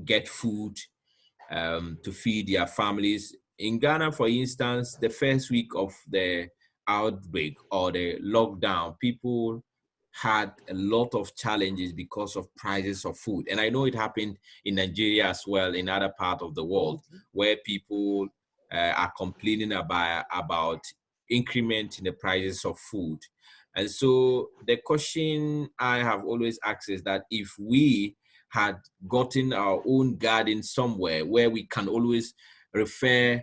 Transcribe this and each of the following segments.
get food to feed their families. In Ghana, for instance, the first week of the outbreak or the lockdown, people had a lot of challenges because of prices of food. And I know it happened in Nigeria as well, in other parts of the world, where people are complaining about increment in the prices of food. And so the question I have always asked is that if we had gotten our own garden somewhere where we can always refer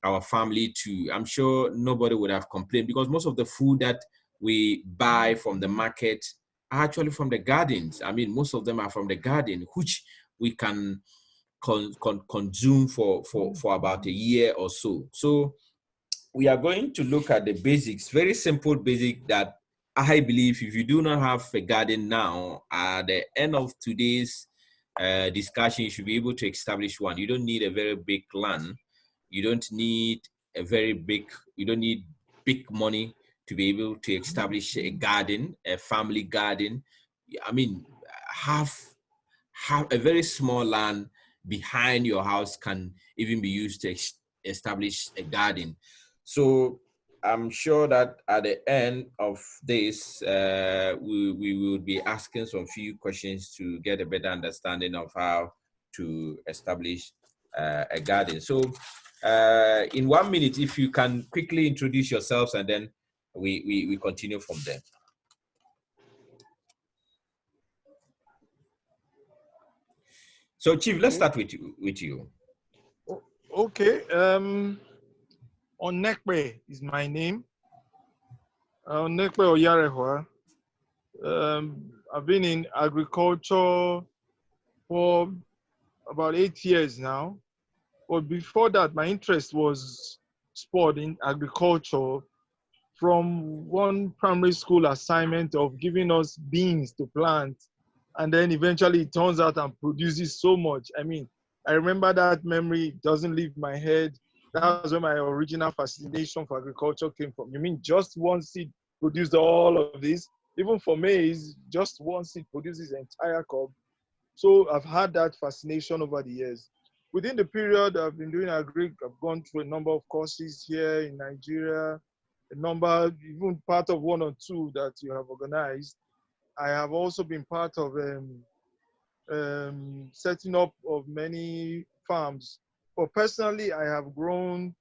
our family to, I'm sure nobody would have complained, because most of the food that we buy from the market are actually from the gardens. I mean, most of them are from the garden, which we can consume for about a year or so. So we are going to look at the basics, very simple basic that I believe if you do not have a garden now, at the end of today's discussion, you should be able to establish one. You don't need a very big land. You don't need you don't need big money to be able to establish a garden, a family garden. I mean, have a very small land behind your house can even be used to establish a garden. So I'm sure that at the end of this, we will be asking some few questions to get a better understanding of how to establish a garden. So in 1 minute, if you can quickly introduce yourselves, and then we continue from there. So Chief, let's start with you. Okay. Onekpe is my name. Onekpe Oyarehwa. I've been in agriculture for about 8 years now. But before that, my interest was spurred in agriculture from one primary school assignment of giving us beans to plant. And then eventually it turns out and produces so much. I mean, I remember that memory, doesn't leave my head. That was where my original fascination for agriculture came from. You mean just one seed produced all of this? Even for maize, just one seed produces the entire crop. So I've had that fascination over the years. Within the period I've been doing agri, I've gone through a number of courses here in Nigeria, a number, even part of one or two that you have organized. I have also been part of setting up of many farms. But personally, I have grown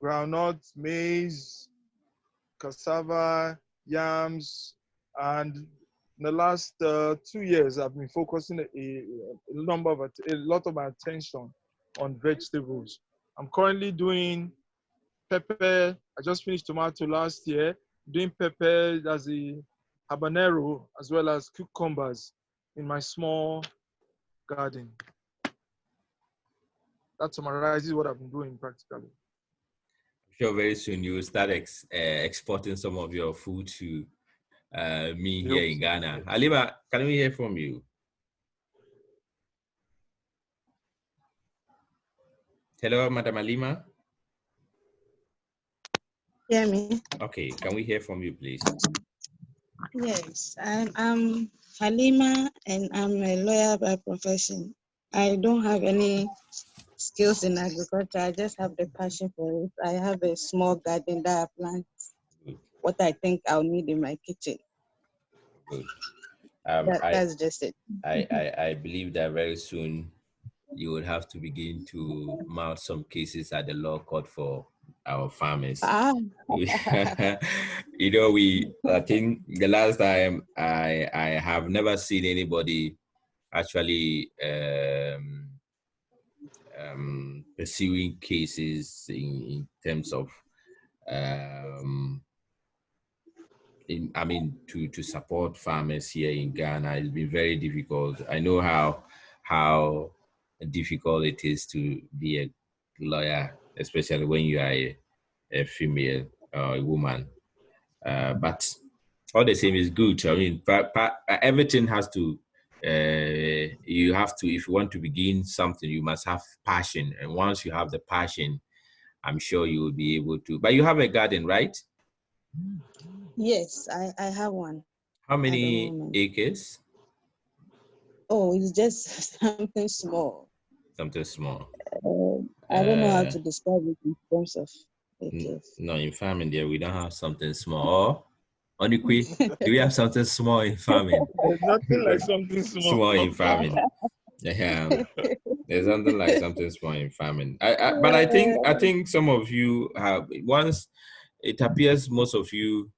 groundnuts, maize, cassava, yams, and in the last 2 years, I've been focusing a lot of my attention on vegetables. I'm currently doing pepper. I just finished tomato last year, doing pepper as a habanero, as well as cucumbers in my small garden. That summarizes what I've been doing practically. I'm sure very soon you will start exporting some of your food to me here in Ghana. Halima, can we hear from you? Hello, Madam Halima. Hear me? Okay, can we hear from you, please? Yes, I'm Halima, and I'm a lawyer by profession. I don't have any skills in agriculture. I just have the passion for it. I have a small garden that I plant what I think I'll need in my kitchen. Good. That's just it. I believe that very soon you will have to begin to mount some cases at the law court for our farmers. You know, I think the last time I have never seen anybody actually pursuing cases in terms of to support farmers here in Ghana. It's been very difficult. I know how difficult it is to be a lawyer, especially when you are a female or a woman. But all the same is good. I mean, everything has to. You have to, if you want to begin something, you must have passion. And once you have the passion, I'm sure you will be able to. But you have a garden, right? Yes, I have one. How many acres? Oh, it's just something small. Something small. I don't know how Uh, to describe it in terms of acres. no, in farming there we don't have something small. Or Onikwe, do we have something small in farming? There's nothing like something small. Small in farming. Yeah. There's something like something small in farming. But I think some of you have once it appears most of you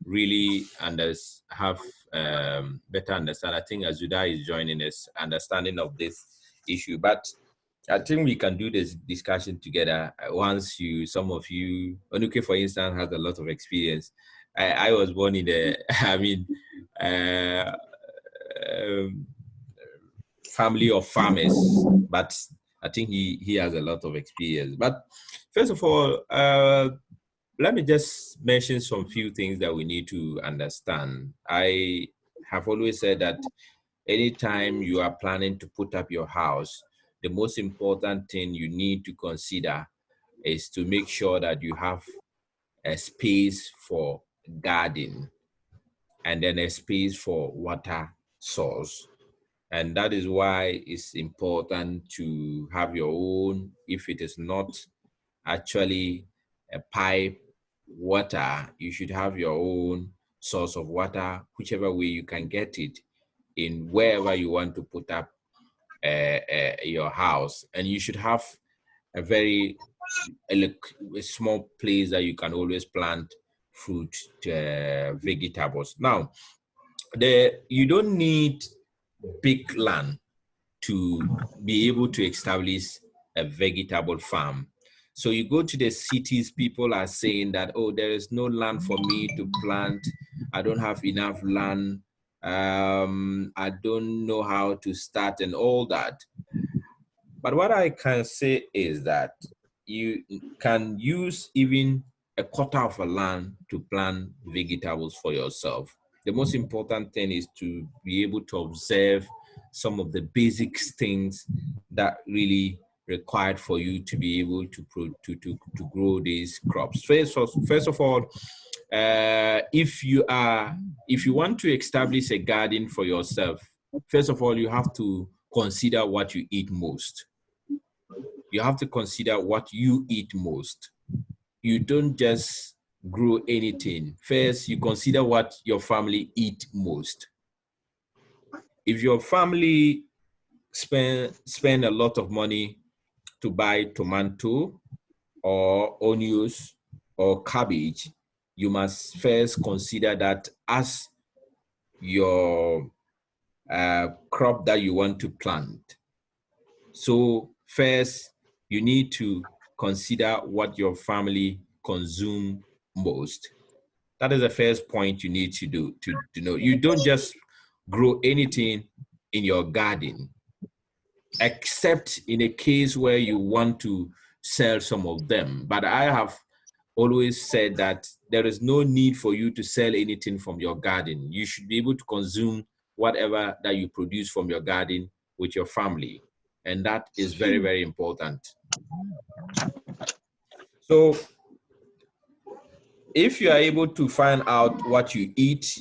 really have better understand. I think Azuda is joining us, understanding of this issue. But I think we can do this discussion together once some of you, Onuke, for instance, has a lot of experience. I was born in the, I mean, uh, um, family of farmers, but I think he has a lot of experience. But first of all, let me just mention some few things that we need to understand. I have always said that anytime you are planning to put up your house, the most important thing you need to consider is to make sure that you have a space for garden and then a space for water source. And that is why it's important to have your own, if it is not actually a pipe water, you should have your own source of water, whichever way you can get it in wherever you want to put up your house. And you should have a very a small place that you can always plant fruit, vegetables. Now, you don't need big land to be able to establish a vegetable farm. So you go to the cities, people are saying that, oh, there is no land for me to plant. I don't have enough land. I don't know how to start and all that. But what I can say is that you can use even a quarter of a land to plant vegetables for yourself. The most important thing is to be able to observe some of the basic things that really required for you to be able to grow these crops. First of all, if you want to establish a garden for yourself, first of all you have to consider what you eat most. You have to consider what you eat most. You don't just grow anything. First, you consider what your family eat most. If your family spend a lot of money to buy tomato or onions or cabbage, you must first consider that as your crop that you want to plant. So first, you need to consider what your family consume most. That is the first point you need to do to know. You don't just grow anything in your garden, except in a case where you want to sell some of them. But I have always said that there is no need for you to sell anything from your garden. You should be able to consume whatever that you produce from your garden with your family. And that is very, very important. So if you are able to find out what you eat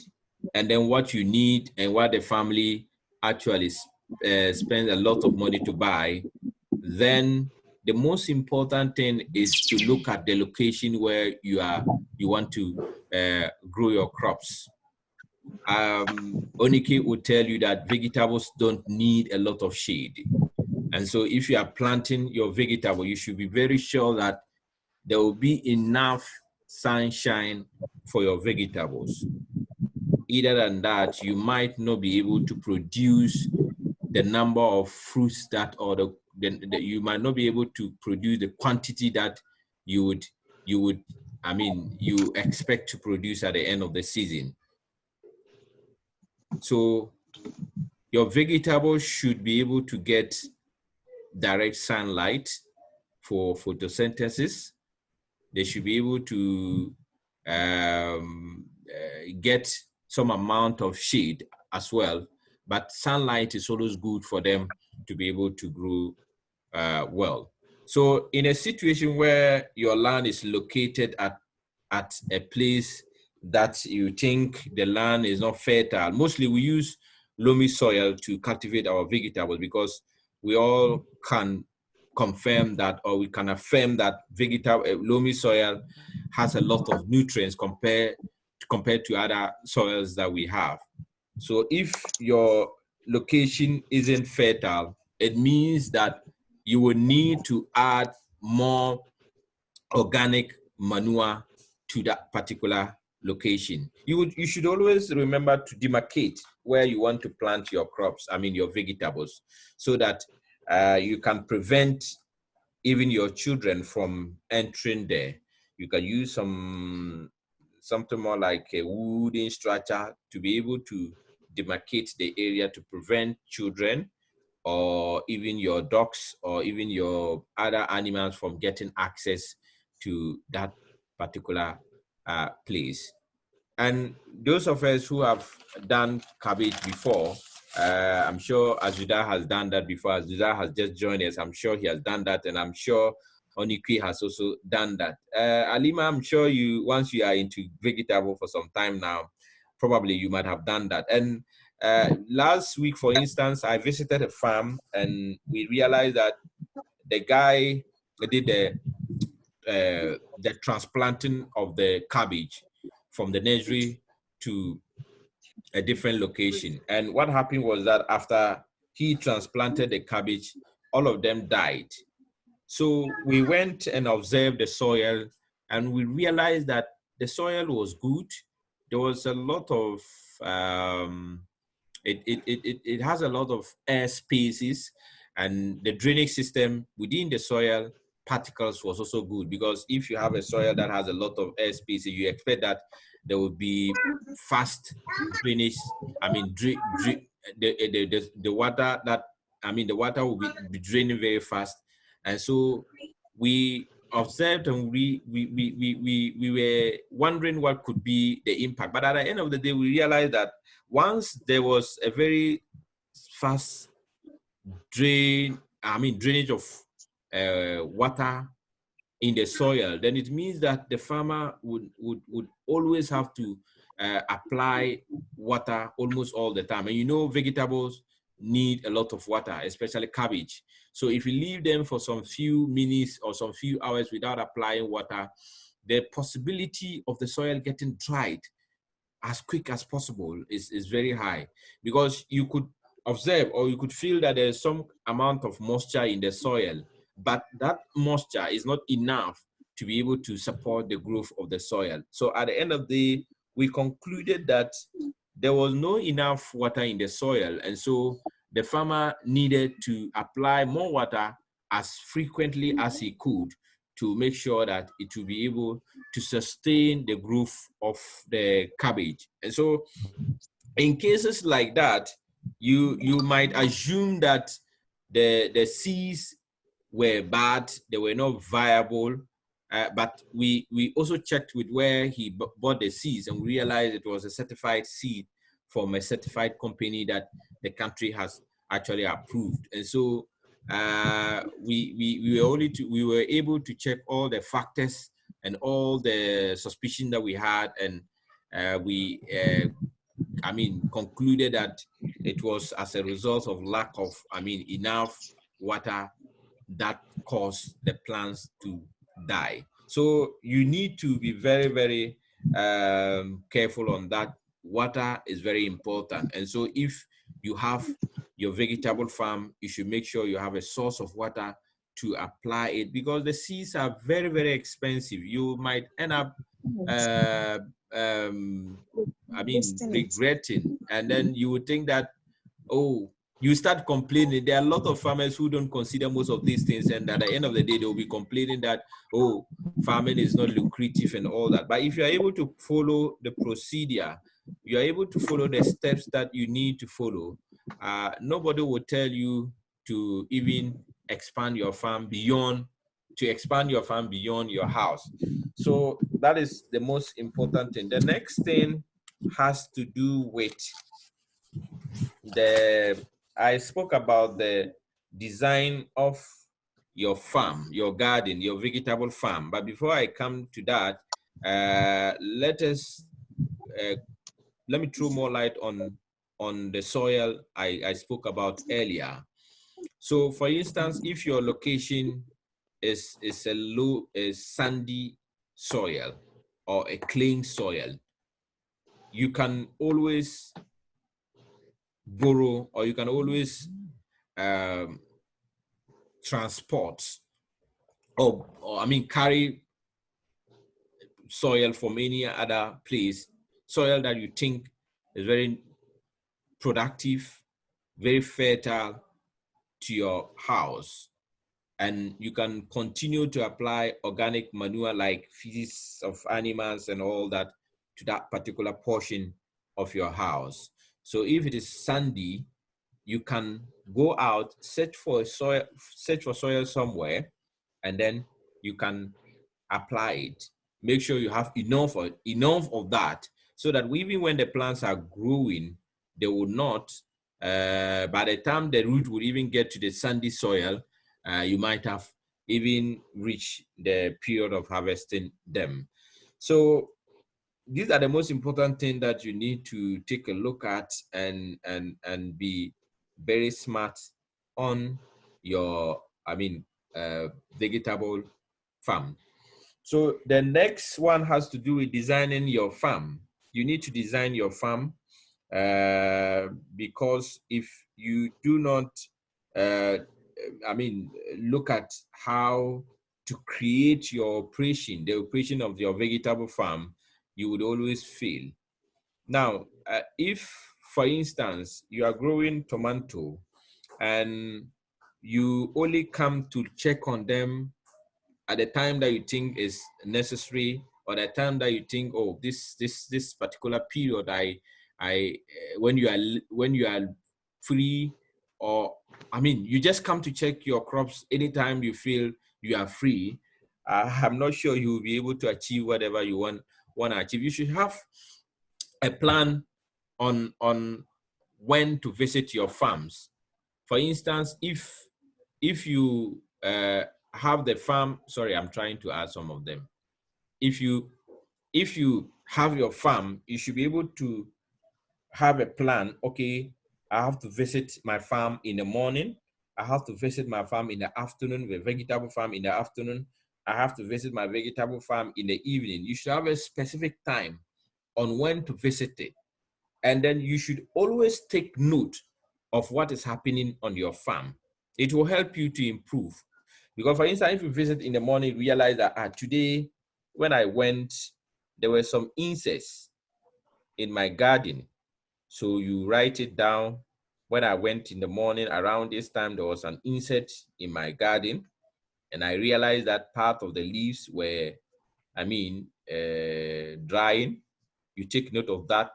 and then what you need and what the family actually spends a lot of money to buy, then the most important thing is to look at the location where you want to grow your crops. Onike would tell you that vegetables don't need a lot of shade. And so if you are planting your vegetable, you should be very sure that there will be enough sunshine for your vegetables. Either than that, you might not be able to produce the number of fruits that, or you might not be able to produce the quantity that you expect to produce at the end of the season. So your vegetables should be able to get direct sunlight for photosynthesis. They should be able to get some amount of shade as well, but sunlight is always good for them to be able to grow well. So in a situation where your land is located at a place that you think the land is not fertile, mostly we use loamy soil to cultivate our vegetables, because we all can confirm that, or we can affirm that loamy soil has a lot of nutrients compared to other soils that we have. So if your location isn't fertile, it means that you will need to add more organic manure to that particular location. You should always remember to demarcate where you want to plant your crops, I mean your vegetables, so that you can prevent even your children from entering there. You can use something more like a wooden structure to be able to demarcate the area to prevent children or even your dogs or even your other animals from getting access to that particular place. And those of us who have done cabbage before, I'm sure Azuda has done that before. Azuda has just joined us. I'm sure he has done that, and I'm sure Onikwe has also done that. Alima, I'm sure once you are into vegetable for some time now, probably you might have done that. And last week, for instance, I visited a farm, and we realized that the guy did the transplanting of the cabbage from the nursery to a different location. And what happened was that after he transplanted the cabbage, all of them died. So we went and observed the soil, and we realized that the soil was good. There was a lot of it has a lot of air spaces, and the drainage system within the soil particles was also good, because if you have a soil that has a lot of air spaces, you expect that there will be fast drainage. I mean, the water that, I mean, the water will be draining very fast. And so we observed, and we were wondering what could be the impact. But at the end of the day, we realized that once there was a very fast drainage of water in the soil, then it means that the farmer would always have to apply water almost all the time. And you know, vegetables need a lot of water, especially cabbage. So if you leave them for some few minutes or some few hours without applying water, the possibility of the soil getting dried as quick as possible is very high, because you could observe or you could feel that there's some amount of moisture in the soil, but that moisture is not enough to be able to support the growth of the soil. So at the end of the day, we concluded that there was no enough water in the soil, and so the farmer needed to apply more water as frequently as he could to make sure that it will be able to sustain the growth of the cabbage. And so in cases like that, you might assume that the seeds were bad, they were not viable, but we also checked with where he bought the seeds, and we realized it was a certified seed from a certified company that the country has actually approved. And so we were able to check all the factors and all the suspicion that we had, and we concluded that it was as a result of lack of enough water that caused the plants to die. So you need to be very, very careful on that. Water is very important. And so if you have your vegetable farm, you should make sure you have a source of water to apply it, because the seeds are very, very expensive. You might end up regretting, and then you would think that, oh, you start complaining. There are a lot of farmers who don't consider most of these things, and at the end of the day, they'll be complaining that, oh, farming is not lucrative and all that. But if you're able to follow the procedure, you're able to follow the steps that you need to follow, nobody will tell you to even expand your farm beyond your house. So that is the most important thing. The next thing has to do with I spoke about the design of your farm, your garden, your vegetable farm. But before I come to that, let me throw more light on on the soil I spoke about earlier. So for instance, if your location is a sandy soil or a clean soil, you can always borrow, or you can always um, transport or I mean carry soil from any other place, soil that you think is very productive, very fertile to your house. And you can continue to apply organic manure like feces of animals and all that to that particular portion of your house. So if it is sandy, you can go out, search for soil somewhere, and then you can apply it. Make sure you have enough of that, so that even when the plants are growing, they will not, by the time the root will even get to the sandy soil, you might have even reached the period of harvesting them. So these are the most important things that you need to take a look at and be very smart on your, vegetable farm. So the next one has to do with designing your farm. You need to design your farm, because if you do not, uh, look at how to create your operation, the operation of your vegetable farm, you would always fail. Now, if, for instance, you are growing tomato and you only come to check on them at the time that you think is necessary, or the time that you think, oh, this particular period, when you are free, or you just come to check your crops anytime you feel you are free, I'm not sure you will be able to achieve whatever you want to achieve. You should have a plan on when to visit your farms. For instance, if you have the farm, sorry, I'm trying to add some of them. If you have your farm, you should be able to have a plan. Okay, I have to visit my farm in the morning. I have to visit my farm in the afternoon, the vegetable farm in the afternoon. I have to visit my vegetable farm in the evening. You should have a specific time on when to visit it. And then you should always take note of what is happening on your farm. It will help you to improve. Because for instance, if you visit in the morning, realize that today when I went, there were some insects in my garden. So you write it down. When I went in the morning around this time, there was an insect in my garden. And I realized that part of the leaves were, drying. You take note of that.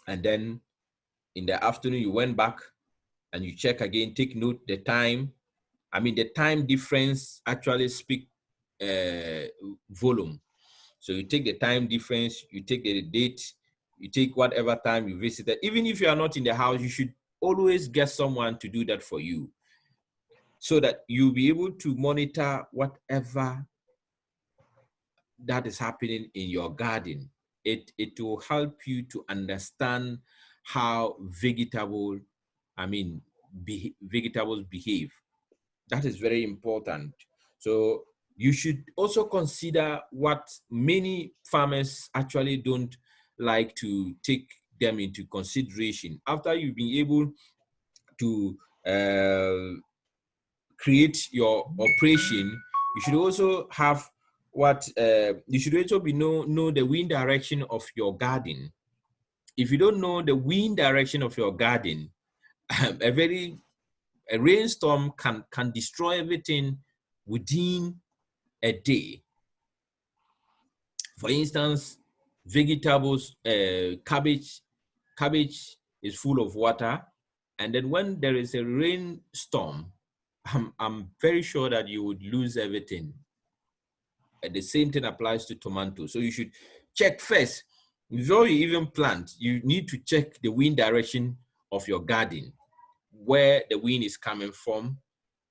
And then in the afternoon, you went back and you check again, take note the time. The time difference actually speak volume. So you take the time difference, you take the date, you take whatever time you visited. Even if you are not in the house, you should always get someone to do that for you, so that you'll be able to monitor whatever that is happening in your garden. It will help you to understand how vegetables behave. That is very important. So you should also consider what many farmers actually don't like to take them into consideration. After you've been able to create your operation, you should also have you should also know the wind direction of your garden. If you don't know the wind direction of your garden, a rainstorm can destroy everything within a day. For instance, vegetables, cabbage is full of water, and then when there is a rainstorm, I'm very sure that you would lose everything. And the same thing applies to tomatoes. So you should check first. Before you even plant, you need to check the wind direction of your garden, where the wind is coming from,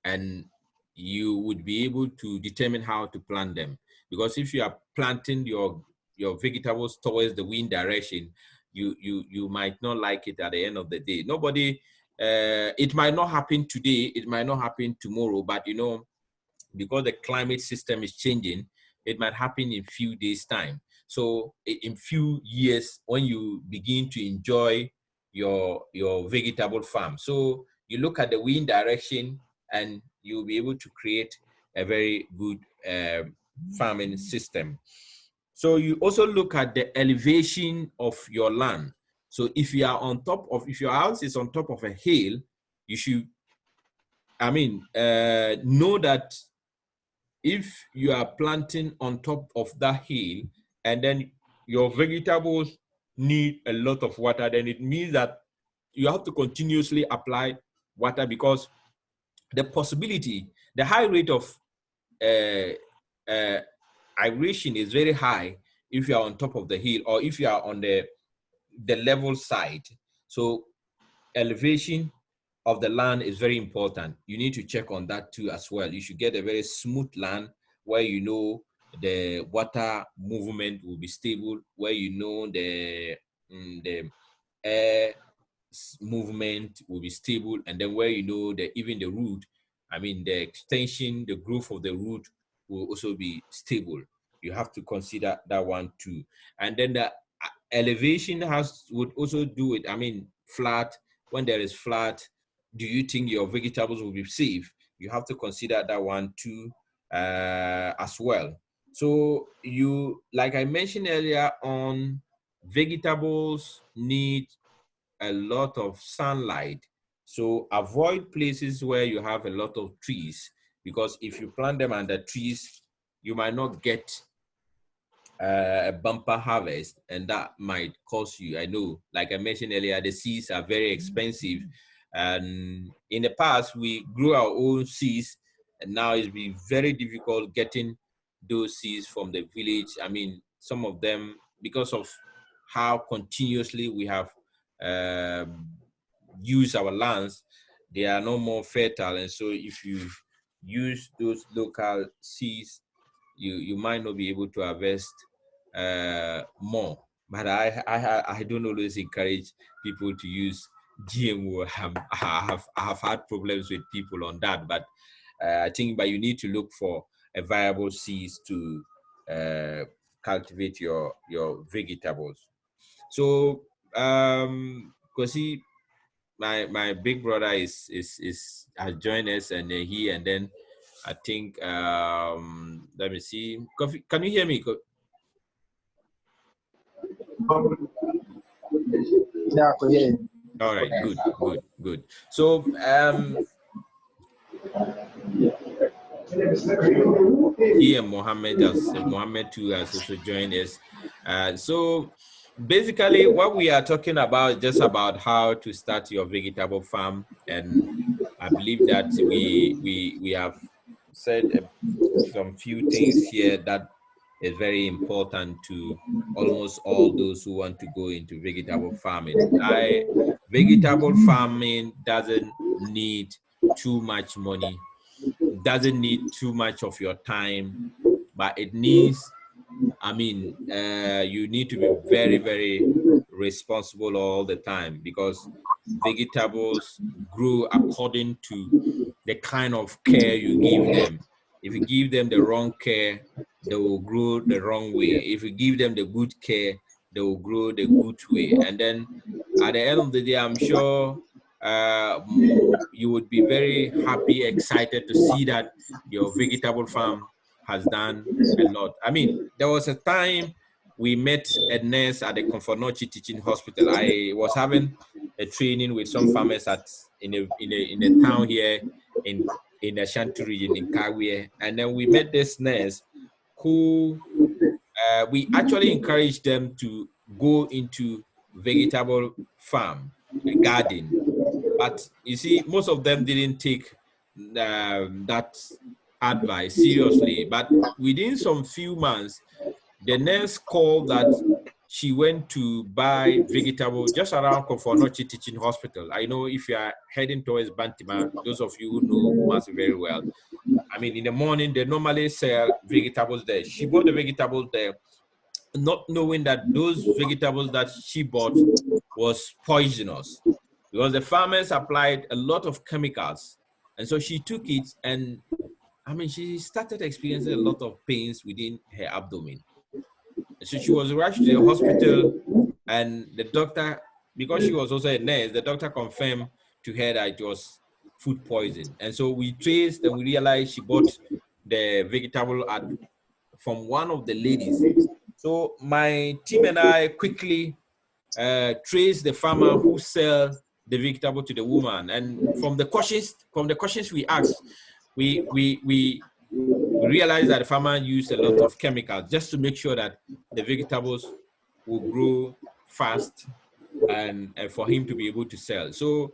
and you would be able to determine how to plant them. Because if you are planting your vegetables towards the wind direction, you might not like it at the end of the day. Nobody, it might not happen today, it might not happen tomorrow, but you know, because the climate system is changing, it might happen in few days time. So in few years, when you begin to enjoy your vegetable farm, so you look at the wind direction and you'll be able to create a very good farming system. So you also look at the elevation of your land. So if you are on top of, if your house is on top of a hill, you should, know that if you are planting on top of that hill and then your vegetables need a lot of water, then it means that you have to continuously apply water, because the possibility, the high rate of aeration is very high if you are on top of the hill or if you are on the level side. So elevation of the land is very important. You need to check on that too as well. You should get a very smooth land where you know the water movement will be stable, where you know the air movement will be stable, and then where you know that even the root, the extension, the growth of the root will also be stable. You have to consider that one too. And then the elevation would also do it. Flat. When there is flat, do you think your vegetables will be safe? You have to consider that one too as well. So you, like I mentioned earlier on, vegetables need a lot of sunlight. So avoid places where you have a lot of trees, because if you plant them under trees, you might not get a bumper harvest, and that might cost you. I know, like I mentioned earlier, the seeds are very expensive, and in the past we grew our own seeds, and now it's been very difficult getting those seeds from the village. Some of them, because of how continuously we have used our lands, they are no more fertile, and so if you use those local seeds, you might not be able to harvest more. But I don't always encourage people to use GMO. I have had problems with people on that, but I think, but you need to look for a viable seeds to cultivate your vegetables. So because my big brother is has joined us, and and then I think let me see. Kofi, can you hear me? Yeah, I could hear you. All right, good. So here Mohammed too has also joined us. So basically what we are talking about is just about how to start your vegetable farm, and I believe that we have said some few things here that is very important to almost all those who want to go into vegetable farming. Vegetable farming doesn't need too much money, doesn't need too much of your time, but it needs, you need to be very, very responsible all the time, because vegetables grow according to the kind of care you give them. If you give them the wrong care, they will grow the wrong way. If you give them the good care, they will grow the good way. And then at the end of the day, I'm sure you would be very happy, excited to see that your vegetable farm has done a lot. There was a time we met a nurse at the Comfortnochi Teaching Hospital. I was having a training with some farmers in a town here in the Ashanti region in Kawie, and then we met this nurse who we actually encouraged them to go into vegetable farm, a garden. But you see, most of them didn't take that advice seriously. But within some few months, the nurse called that she went to buy vegetable just around Kofonochi Teaching Hospital. I know if you are heading towards Bantima, those of you who know Kumasi very well, in the morning, they normally sell vegetables there. She bought the vegetables there not knowing that those vegetables that she bought was poisonous, because the farmers applied a lot of chemicals. And so she took it, and I mean, she started experiencing a lot of pains within her abdomen. And so she was rushed to the hospital, and the doctor, because she was also a nurse, the doctor confirmed to her that it was food poison. And so we traced and we realized she bought the vegetable from one of the ladies. So my team and I quickly traced the farmer who sell the vegetable to the woman. And from the questions we asked, we realized that the farmer used a lot of chemicals just to make sure that the vegetables will grow fast and for him to be able to sell. So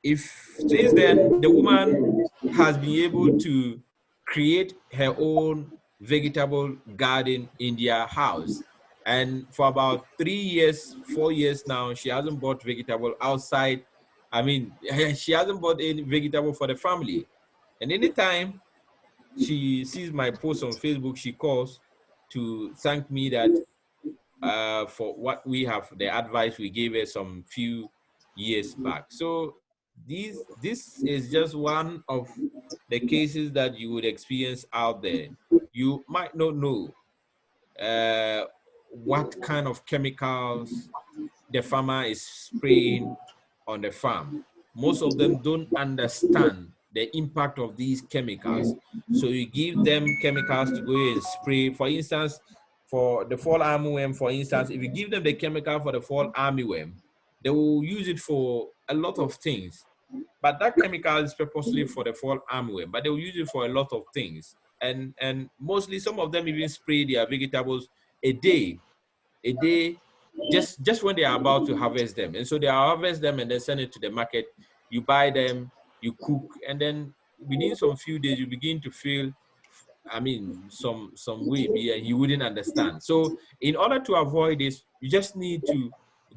if since then the woman has been able to create her own vegetable garden in their house, and for about 3 years 4 years now, she hasn't bought vegetable outside. I mean, she hasn't bought any vegetable for the family. And anytime she sees my post on Facebook, she calls to thank me that for what we have, the advice we gave her some few years back. So this is just one of the cases that you would experience out there. You might not know what kind of chemicals the farmer is spraying on the farm. Most of them don't understand the impact of these chemicals. So you give them chemicals to go and spray. For instance, for the fall armyworm, for instance, if you give them the chemical for the fall armyworm, they will use it for a lot of things. But that chemical is purposely for the fall armyworm, but they will use it for a lot of things. And mostly some of them even spray their vegetables a day a day just when they are about to harvest them. And so they harvest them and then send it to the market. You buy them, you cook, and then within some few days you begin to feel, I mean, some way be, and you wouldn't understand. So in order to avoid this, you just need to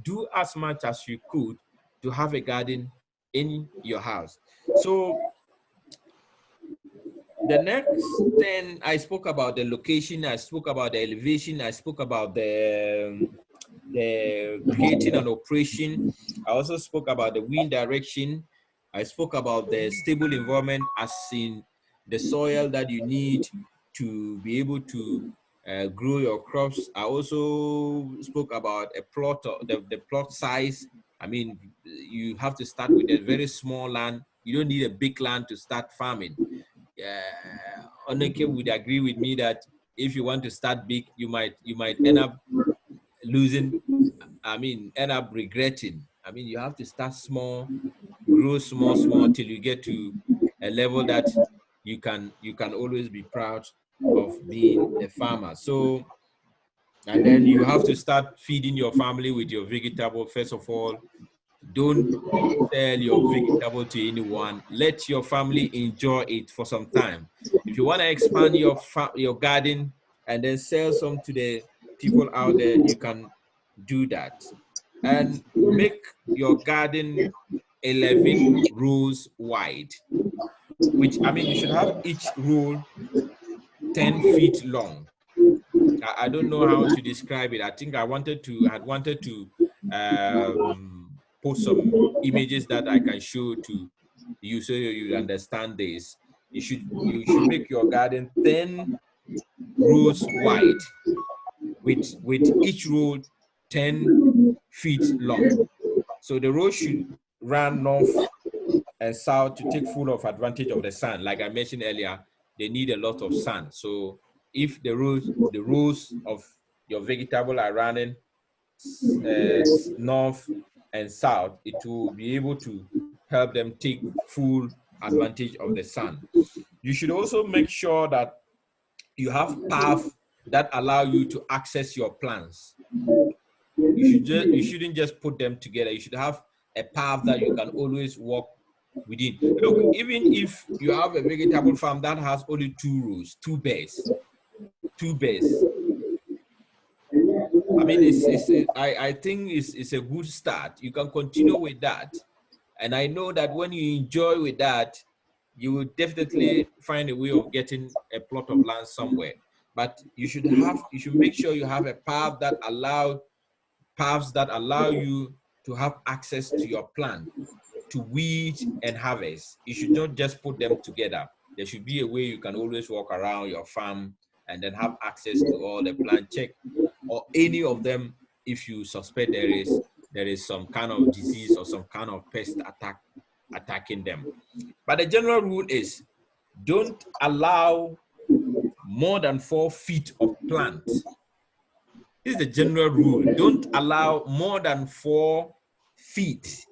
do as much as you could to have a garden in your house. So the next thing, I spoke about the location, I spoke about the elevation, I spoke about the creating an operation. I also spoke about the wind direction. I spoke about the stable environment, as in the soil that you need to be able to grow your crops. I also spoke about a plot, the plot size. I mean, you have to start with a very small land. You don't need a big land to start farming. Oneke would agree with me that if you want to start big, you might end up losing, I mean, end up regretting. I mean, you have to start small, grow small till you get to a level that you can always be proud of being a farmer. So, and then you have to start feeding your family with your vegetable. First of all, don't sell your vegetable to anyone. Let your family enjoy it for some time. If you want to expand your garden and then sell some to the people out there, you can do that. And make your garden 11 rows wide, which, I mean, you should have each row 10 feet long. I don't know how to describe it. I think I had wanted to post some images that I can show to you so you understand this. You should make your garden 10 rows wide, with each row 10 feet long. So the row should run north and south to take full of advantage of the sun. Like I mentioned earlier, they need a lot of sun. So if the rows of your vegetable are running north and south, it will be able to help them take full advantage of the sun. You should also make sure that you have paths that allow you to access your plants. You shouldn't just put them together. You should have a path that you can always walk within. Look, even if you have a vegetable farm that has only 2 rows, 2 beds, I mean, I think it's a good start. You can continue with that. And I know that when you enjoy with that, you will definitely find a way of getting a plot of land somewhere. but you should make sure you have a paths that allow you to have access to your plant, to weed and harvest. You should not just put them together. There should be a way you can always walk around your farm and then have access to all the plant, check or any of them if you suspect there is some kind of disease or some kind of pest attacking them. But the general rule is don't allow more than 4 feet of plant. This is the general rule. Don't allow more than 4 feet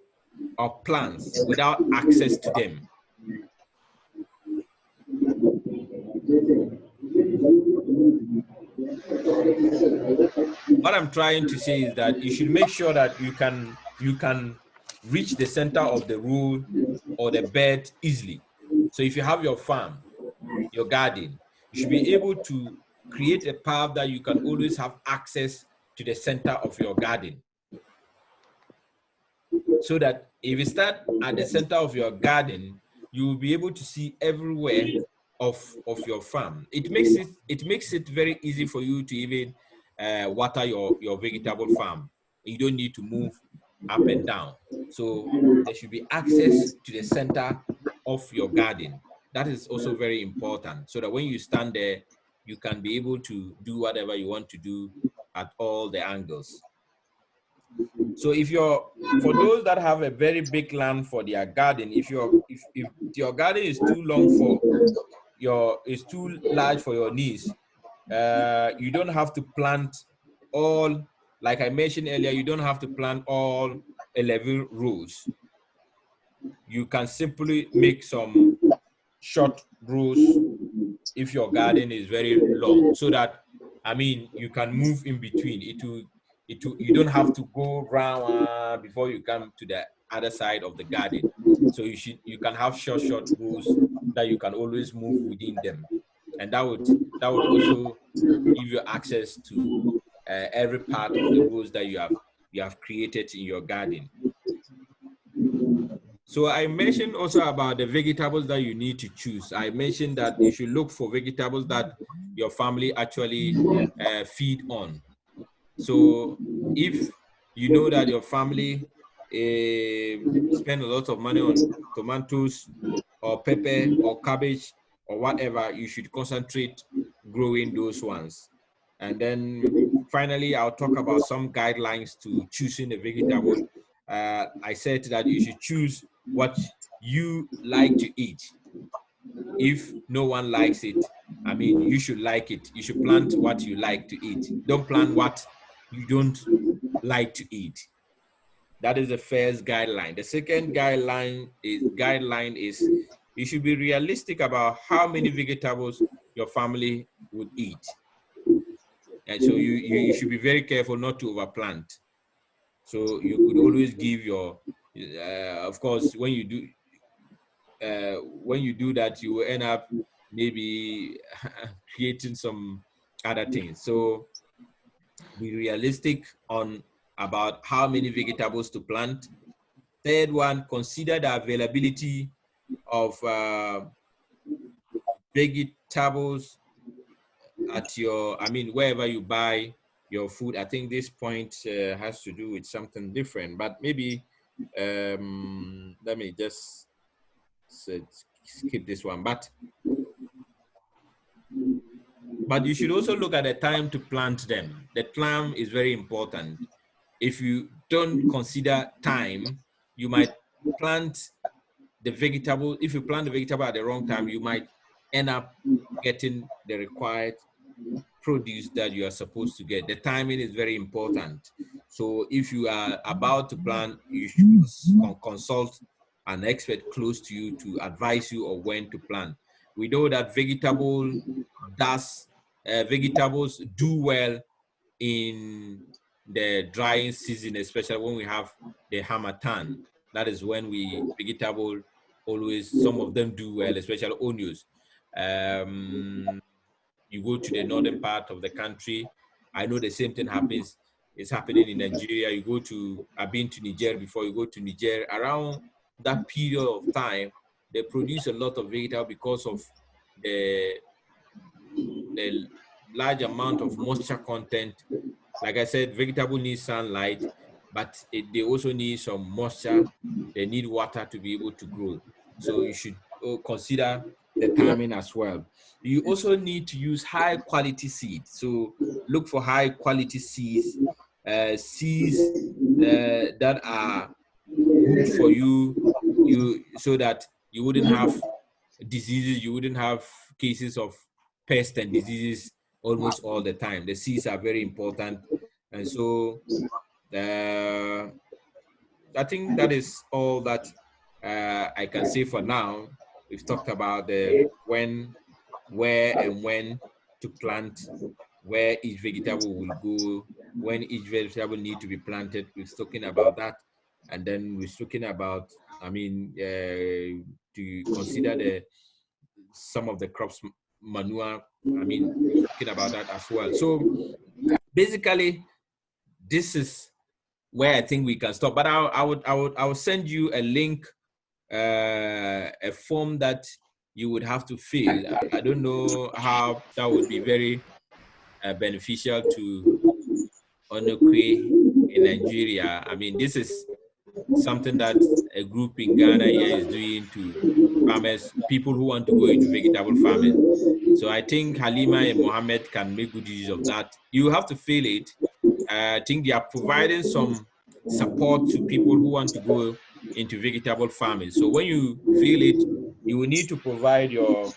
of plants without access to them. What I'm trying to say is that you should make sure that you can reach the center of the row or the bed easily. So if you have your farm, your garden, you should be able to create a path that you can always have access to the center of your garden. So that if you start at the center of your garden, you will be able to see everywhere of your farm. It makes it very easy for you to even water your vegetable farm. You don't need to move up and down. So there should be access to the center of your garden. That is also very important, so that when you stand there, you can be able to do whatever you want to do at all the angles. So for those that have a very big land for their garden, if your garden is too long is too large for your needs, you don't have to plant all, like I mentioned earlier, you don't have to plant all 11 rows. You can simply make some short rows if your garden is very long, so that, I mean, you can move in between. You don't have to go round before you come to the other side of the garden. So you can have short rows that you can always move within them, and that would also give you access to every part of the rows that you have created in your garden. So I mentioned also about the vegetables that you need to choose. I mentioned that you should look for vegetables that your family actually feed on. So if you know that your family spend a lot of money on tomatoes or pepper or cabbage or whatever, you should concentrate growing those ones. And then finally, I'll talk about some guidelines to choosing a vegetable. I said that you should choose what you like to eat. If no one likes it, I mean, you should like it. You should plant what you like to eat. Don't plant what you don't like to eat. That is the first guideline. The second guideline is you should be realistic about how many vegetables your family would eat. And so you should be very careful not to overplant. So you could always give your, of course, when you do that, you will end up maybe creating some other things. So be realistic on about how many vegetables to plant. Third one, consider the availability of vegetables at wherever you buy your food. I think this point has to do with something different, but maybe let me just skip this one. But you should also look at the time to plant them. The time is very important. If you don't consider time, you might plant the vegetable. If you plant the vegetable at the wrong time, you might end up getting the required produce that you are supposed to get. The timing is very important. So if you are about to plant, you should consult an expert close to you to advise you on when to plant. We know that vegetables do well in the drying season, especially when we have the harmattan. That is when some of them do well, especially onions. You go to the northern part of the country, I know the same thing is happening in Nigeria. I've been to Niger before. You go to Niger, around that period of time, they produce a lot of vegetable because of the large amount of moisture content. Like I said, vegetable needs sunlight, but they also need some moisture. They need water to be able to grow. So you should consider the timing as well. You also need to use high quality seed. So look for high quality seeds, seeds that are good for you, so that you wouldn't have diseases, you wouldn't have cases of pests and diseases almost all the time. The seeds are very important. And so I think that is all that I can say for now. We've talked about the when, where, and when to plant, where each vegetable will go, when each vegetable need to be planted. We're talking about that, and then we're talking about, I mean, to consider the some of the crops manure. I mean, we're talking about that as well. So basically, this is where I think we can stop. But I would send you a link, a form that you would have to fill. I don't know how that would be very beneficial to Onokwe in Nigeria. I mean, this is something that a group in Ghana here is doing to farmers, people who want to go into vegetable farming. So I think Halima and Mohammed can make good use of that. You have to fill it. I think they are providing some support to people who want to go into vegetable farming. So when you fill it, you will need to provide your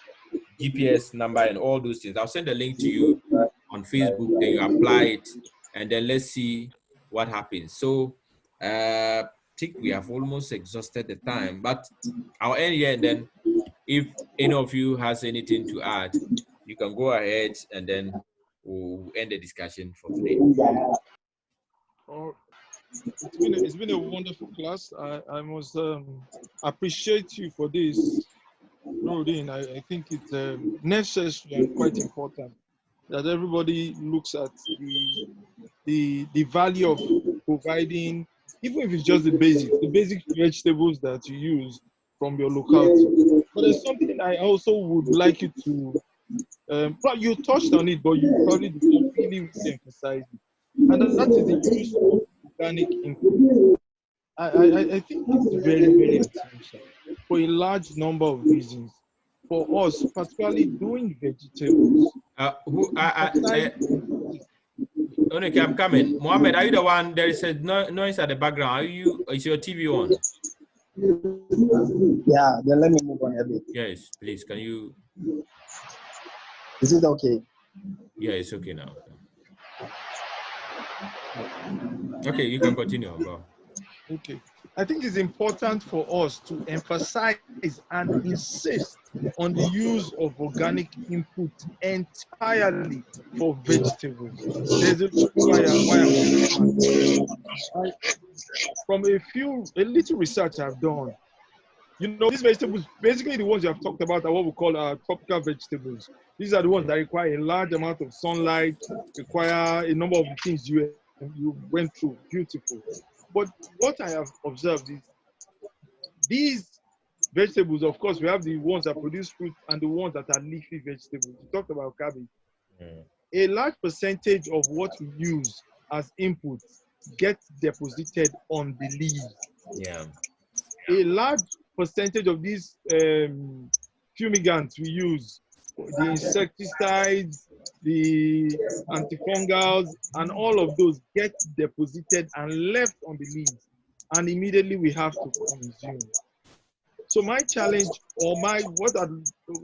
GPS number and all those things. I'll send a link to you on Facebook, then you apply it, and then let's see what happens. So I think we have almost exhausted the time, but I'll end here, and then if any of you has anything to add, you can go ahead, and then we'll end the discussion for today. Oh, it's been a wonderful class. I must appreciate you for this, Rodin. I think it's necessary and quite important that everybody looks at the value of providing, even if it's just the basic vegetables that you use from your locality. But there's something I also would like you to, you touched on it, but you probably did not really emphasize it. And that is the use of organic input. I think it's very, very essential for a large number of reasons. For us, particularly doing vegetables. Okay, I'm coming. Mohammed, are you the one? There is a noise at the background. Is your TV on? Yeah, then let me move on a bit. Yes, please. Can you? Is it okay? Yeah, it's okay now. Okay, you can continue. Go. Okay. I think it's important for us to emphasize and insist on the use of organic input entirely for vegetables. There's a reason why I'm saying that. From a little research I've done, you know, these vegetables, basically the ones you have talked about are what we call tropical vegetables. These are the ones that require a large amount of sunlight, require a number of things you went through. Beautiful. But what I have observed is these vegetables, of course, we have the ones that produce fruit and the ones that are leafy vegetables. We talked about cabbage. A large percentage of what we use as input gets deposited on the leaves. Yeah. A large percentage of these fumigants we use, the insecticides, the antifungals, and all of those get deposited and left on the leaves, and immediately we have to consume. So my challenge, or what I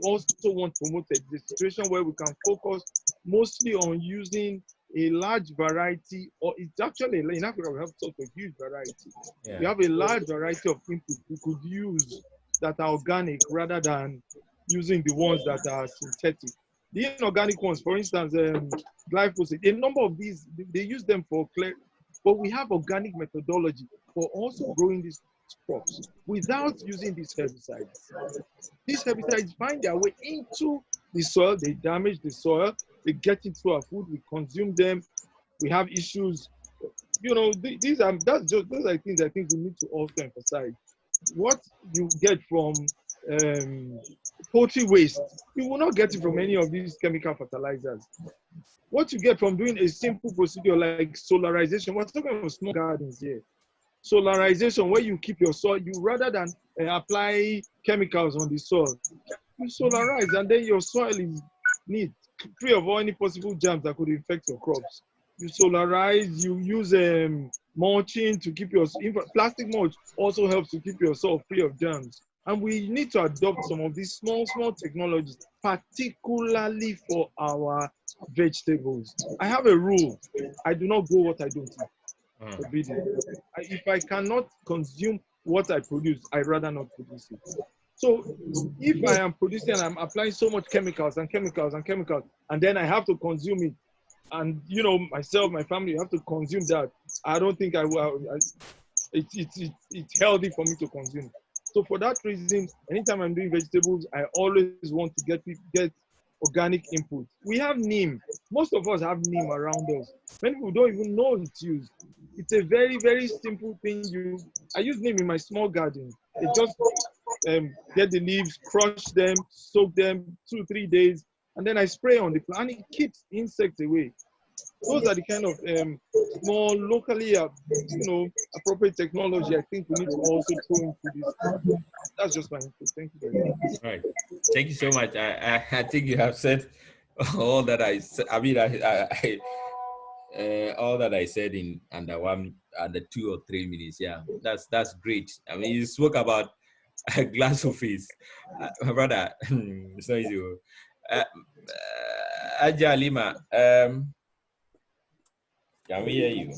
also want promoted, is a situation where we can focus mostly on using a large variety, or it's actually, in Africa, we have such a huge variety. Yeah. We have a large variety of inputs we could use that are organic rather than using the ones that are synthetic. The inorganic ones, for instance, glyphosate, a number of these, they use them for clear, but we have organic methodology for also growing these crops without using these herbicides. These herbicides find their way into the soil, they damage the soil, they get into our food, we consume them, we have issues. You know, those are things I think we need to also emphasize. What you get from poultry waste. You will not get it from any of these chemical fertilizers. What you get from doing a simple procedure like solarization, we're talking about small gardens here. Solarization, where you keep your soil, you rather than apply chemicals on the soil, you solarize, and then your soil is neat, free of all any possible germs that could infect your crops. You solarize, you use mulching to keep your plastic mulch also helps to keep your soil free of germs. And we need to adopt some of these small technologies, particularly for our vegetables. I have a rule: I do not grow what I don't eat. Forbidden. If I cannot consume what I produce, I'd rather not produce it. So if I am producing and I'm applying so much chemicals, and then I have to consume it, and you know, myself, my family have to consume that, I don't think I will. It's healthy for me to consume. So for that reason, anytime I'm doing vegetables, I always want to get organic input. We have neem. Most of us have neem around us. Many people don't even know it's used. It's a very, very simple thing. I use neem in my small garden. I just get the leaves, crush them, soak them 2-3 days, and then I spray on the plant, and it keeps insects away. Those are the kind of small, locally, appropriate technology I think we need to also throw into this. That's just my input. Thank you very much. All right. Thank you so much. I think you have said all that I mean, all that I said in under 2 or 3 minutes. Yeah, that's great. I mean, you spoke about a glass of face. My brother, it's not easy. Aja Lima, can we hear you?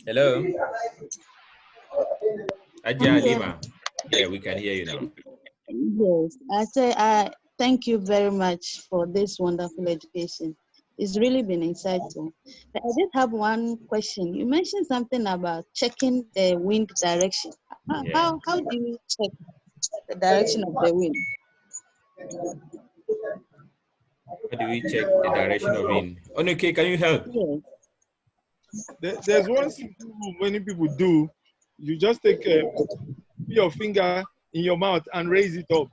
Hello? Aja Lima. Yeah, we can hear you now. Yes, I say I thank you very much for this wonderful education. It's really been insightful. But I did have one question. You mentioned something about checking the wind direction. Yeah. How do you check the direction of the wind? How do we check the direction of wind? Oh, okay, can you help? Yes. There's one simple rule many people do. You just take your finger in your mouth and raise it up.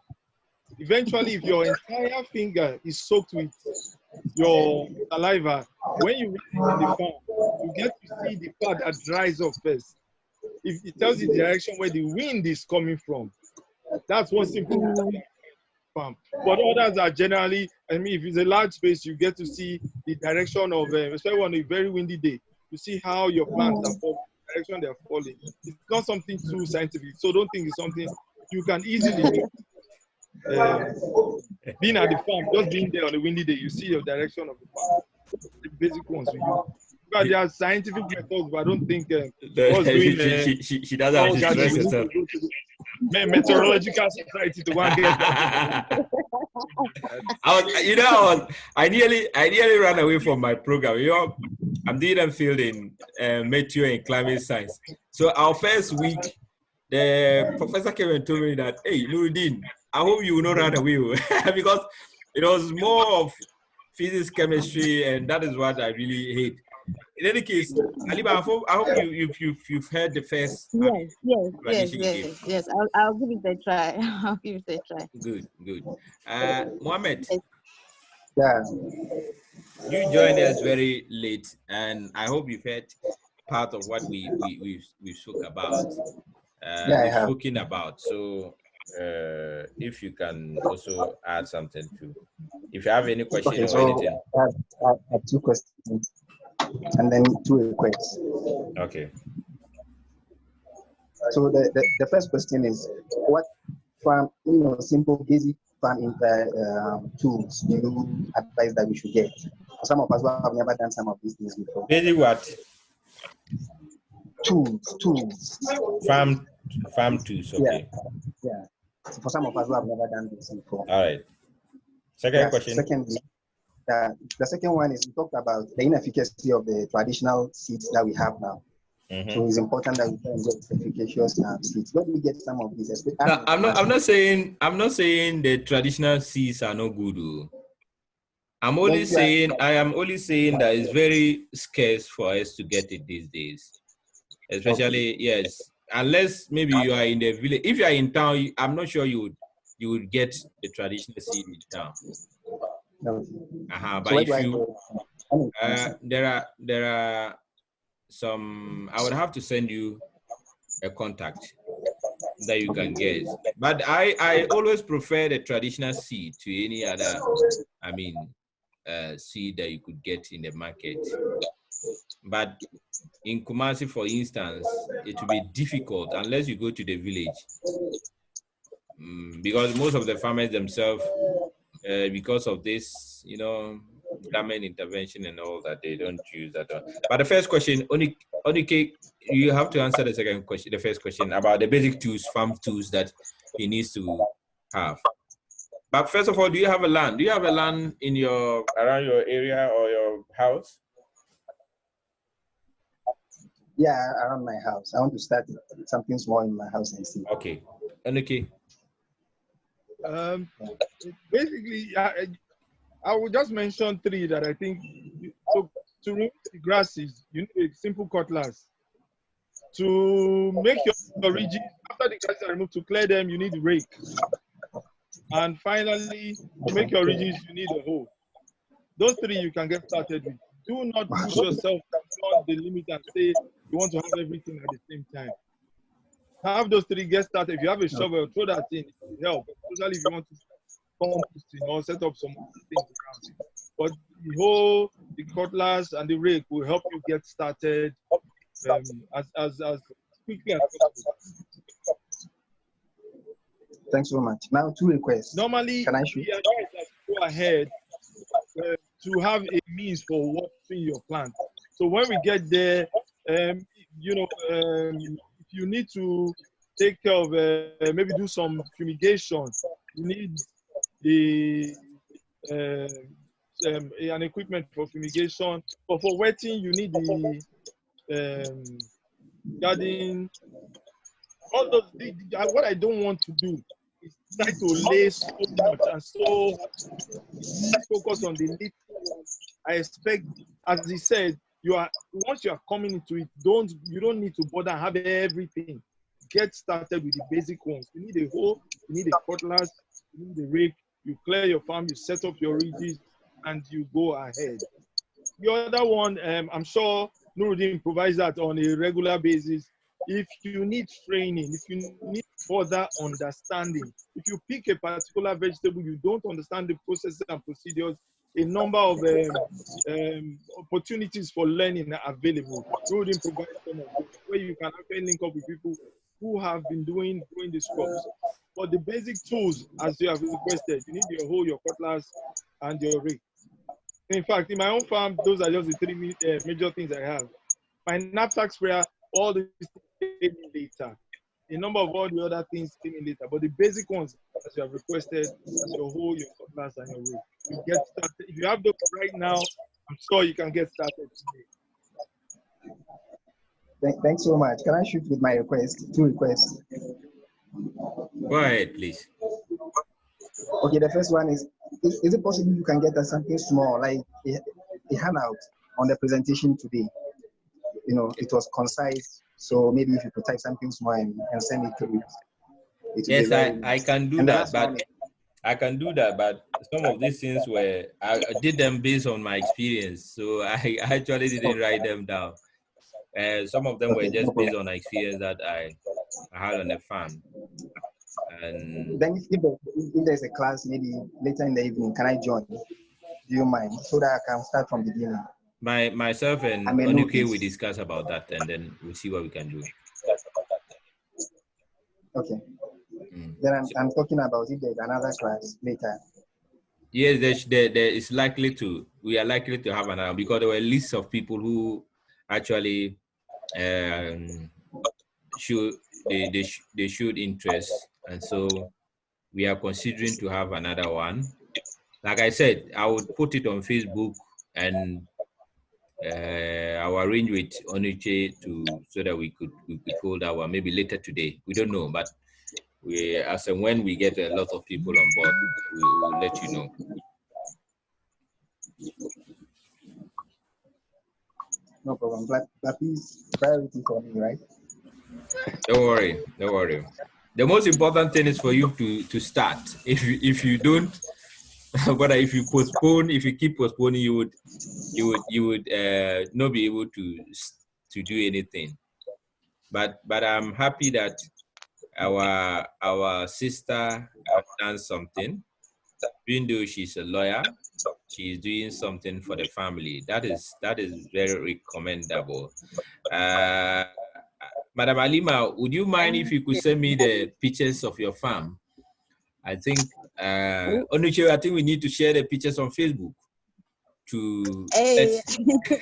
Eventually, if your entire finger is soaked with your saliva, when you raise it in the palm, you get to see the part that dries up first. If it tells you the direction where the wind is coming from, that's one simple rule. But others are generally, I mean, if it's a large space, you get to see the direction of, especially on a very windy day, you see how your plants are falling, the direction they're falling. It's not something too scientific, so don't think it's something you can easily do. Being at the farm, just being there on a windy day, you see your direction of the farm. The basic ones we use. But there are scientific methods, but I don't think us doing she doesn't have to stress herself. Meteorological society to one get that. I nearly ran away from my program. You know, I'm doing a field in meteo and climate science. So our first week, the professor came and told me that, hey, Nuruddin, I hope you will not run away because it was more of physics, chemistry, and that is what I really hate. In any case, Aliba, I hope you've heard the first. Yes. I'll give it a try. I'll give it a try. Good. Mohammed. Yeah. You joined us very late, and I hope you've heard part of what we spoke about. I have. Spoken about. So, if you can also add something too, if you have any question or anything. I have 2 questions and then 2 requests. Okay. So the first question is, what farm, simple basic farm tools do you advise that we should get? For some of us who have never done some of these things before. Basic what? Tools. Farm tools. Okay. Yeah. So for some of us who have never done this before. All right. Second question. Secondly, the second one is, we talked about the inefficacy of the traditional seeds that we have now. Mm-hmm. So it's important that we can get efficacious seeds. Where do we get some of these? No, I'm not saying the traditional seeds are no good. I'm only saying, I am only saying that it's very scarce for us to get it these days. Especially, yes, unless maybe you are in the village. If you are in town, I'm not sure you would get the traditional seed in town. Okay. But So where if do I you, go? there are some, I would have to send you a contact that you can get. But I always prefer the traditional seed to any other, I mean, seed that you could get in the market. But in Kumasi, for instance, it will be difficult unless you go to the village. Because most of the farmers themselves, because of this, you know, government intervention and all that, they don't use that. But the first question, Onike, you have to answer the second question, the first question about the basic tools, farm tools that he needs to have. But first of all, do you have a land? Do you have a land in around your area or your house? Yeah, around my house. I want to start something small in my house and see. Okay. Onike. Basically, I will just mention three that I think. To remove the grasses, you need a simple cutlass. To make your ridges, after the grasses are removed, to clear them, you need a rake. And finally, to make your ridges, you need a hoe. Those three you can get started with. Do not push yourself beyond the limit and say you want to have everything at the same time. Have those three, get started. If you have a shovel, throw that in, it will help, especially if you want to composting or set up some things around. But the hoe, the cutlass, and the rake will help you get started as quickly as possible. Thanks so much. Now, two requests. Normally, can I shoot? Go ahead to have a means for watering your plant. So when we get there, if you need to take care of, maybe do some fumigation, you need an equipment for fumigation. But for wetting, you need the garden. All those. What I don't want to do is try to lay so much and so focus on the little. I expect, as he said, once you are coming into it, you don't need to bother and have everything. Get started with the basic ones. You need a hoe, you need a cutlass, you need a rake. You clear your farm, you set up your ridges, and you go ahead. The other one, I'm sure Nuruddin provides that on a regular basis. If you need training, if you need further understanding, if you pick a particular vegetable, you don't understand the processes and procedures, a number of opportunities for learning are available. Nuruddin provides some of those where you can actually link up with people who have been doing these crops. But the basic tools, as you have requested, you need your hoe, your cutlass, and your rake. In fact, in my own farm, those are just the three major things I have. My knapsack sprayer, all the things came in later. A number of all the other things came in later. But the basic ones, as you have requested, as your hoe, your cutlass, and your rake. You get started. If you have those right now, I'm sure you can get started today. Thanks so much. Can I shoot with my request? Two requests. Go ahead, please. Okay, the first one is it possible you can get us something small, like a handout on the presentation today? You know, it was concise, so maybe if you could type something small and send it through. Yes, I can do that, but I can do that, but some of these things I did them based on my experience, so I actually didn't write them down. Some of them were just based on experience that I had on the farm. And then if there's a class maybe later in the evening, can I join? Do you mind? So that I can start from the beginning. Myself and Onike, we discuss about that, and then we'll see what we can do. Okay. Then I'm talking about if there's another class later. Yes, there is we are likely to have another, because there were lists of people who actually they showed interest, and so we are considering to have another one. Like I said, I would put it on Facebook, and I will arrange with Oniche so that we could hold our maybe later today. We don't know, but when we get a lot of people on board, we will let you know. No problem. But please, priority for me, right? Don't worry, don't worry. The most important thing is for you to start. If you don't, but if you postpone, if you keep postponing, you would not be able to do anything. But I'm happy that our sister have done something. Even though she's a lawyer, she's doing something for the family. That is very recommendable. Uh, Madam Alima, would you mind if you could send me the pictures of your farm? I think, Onuche, I think we need to share the pictures on Facebook to. Hey,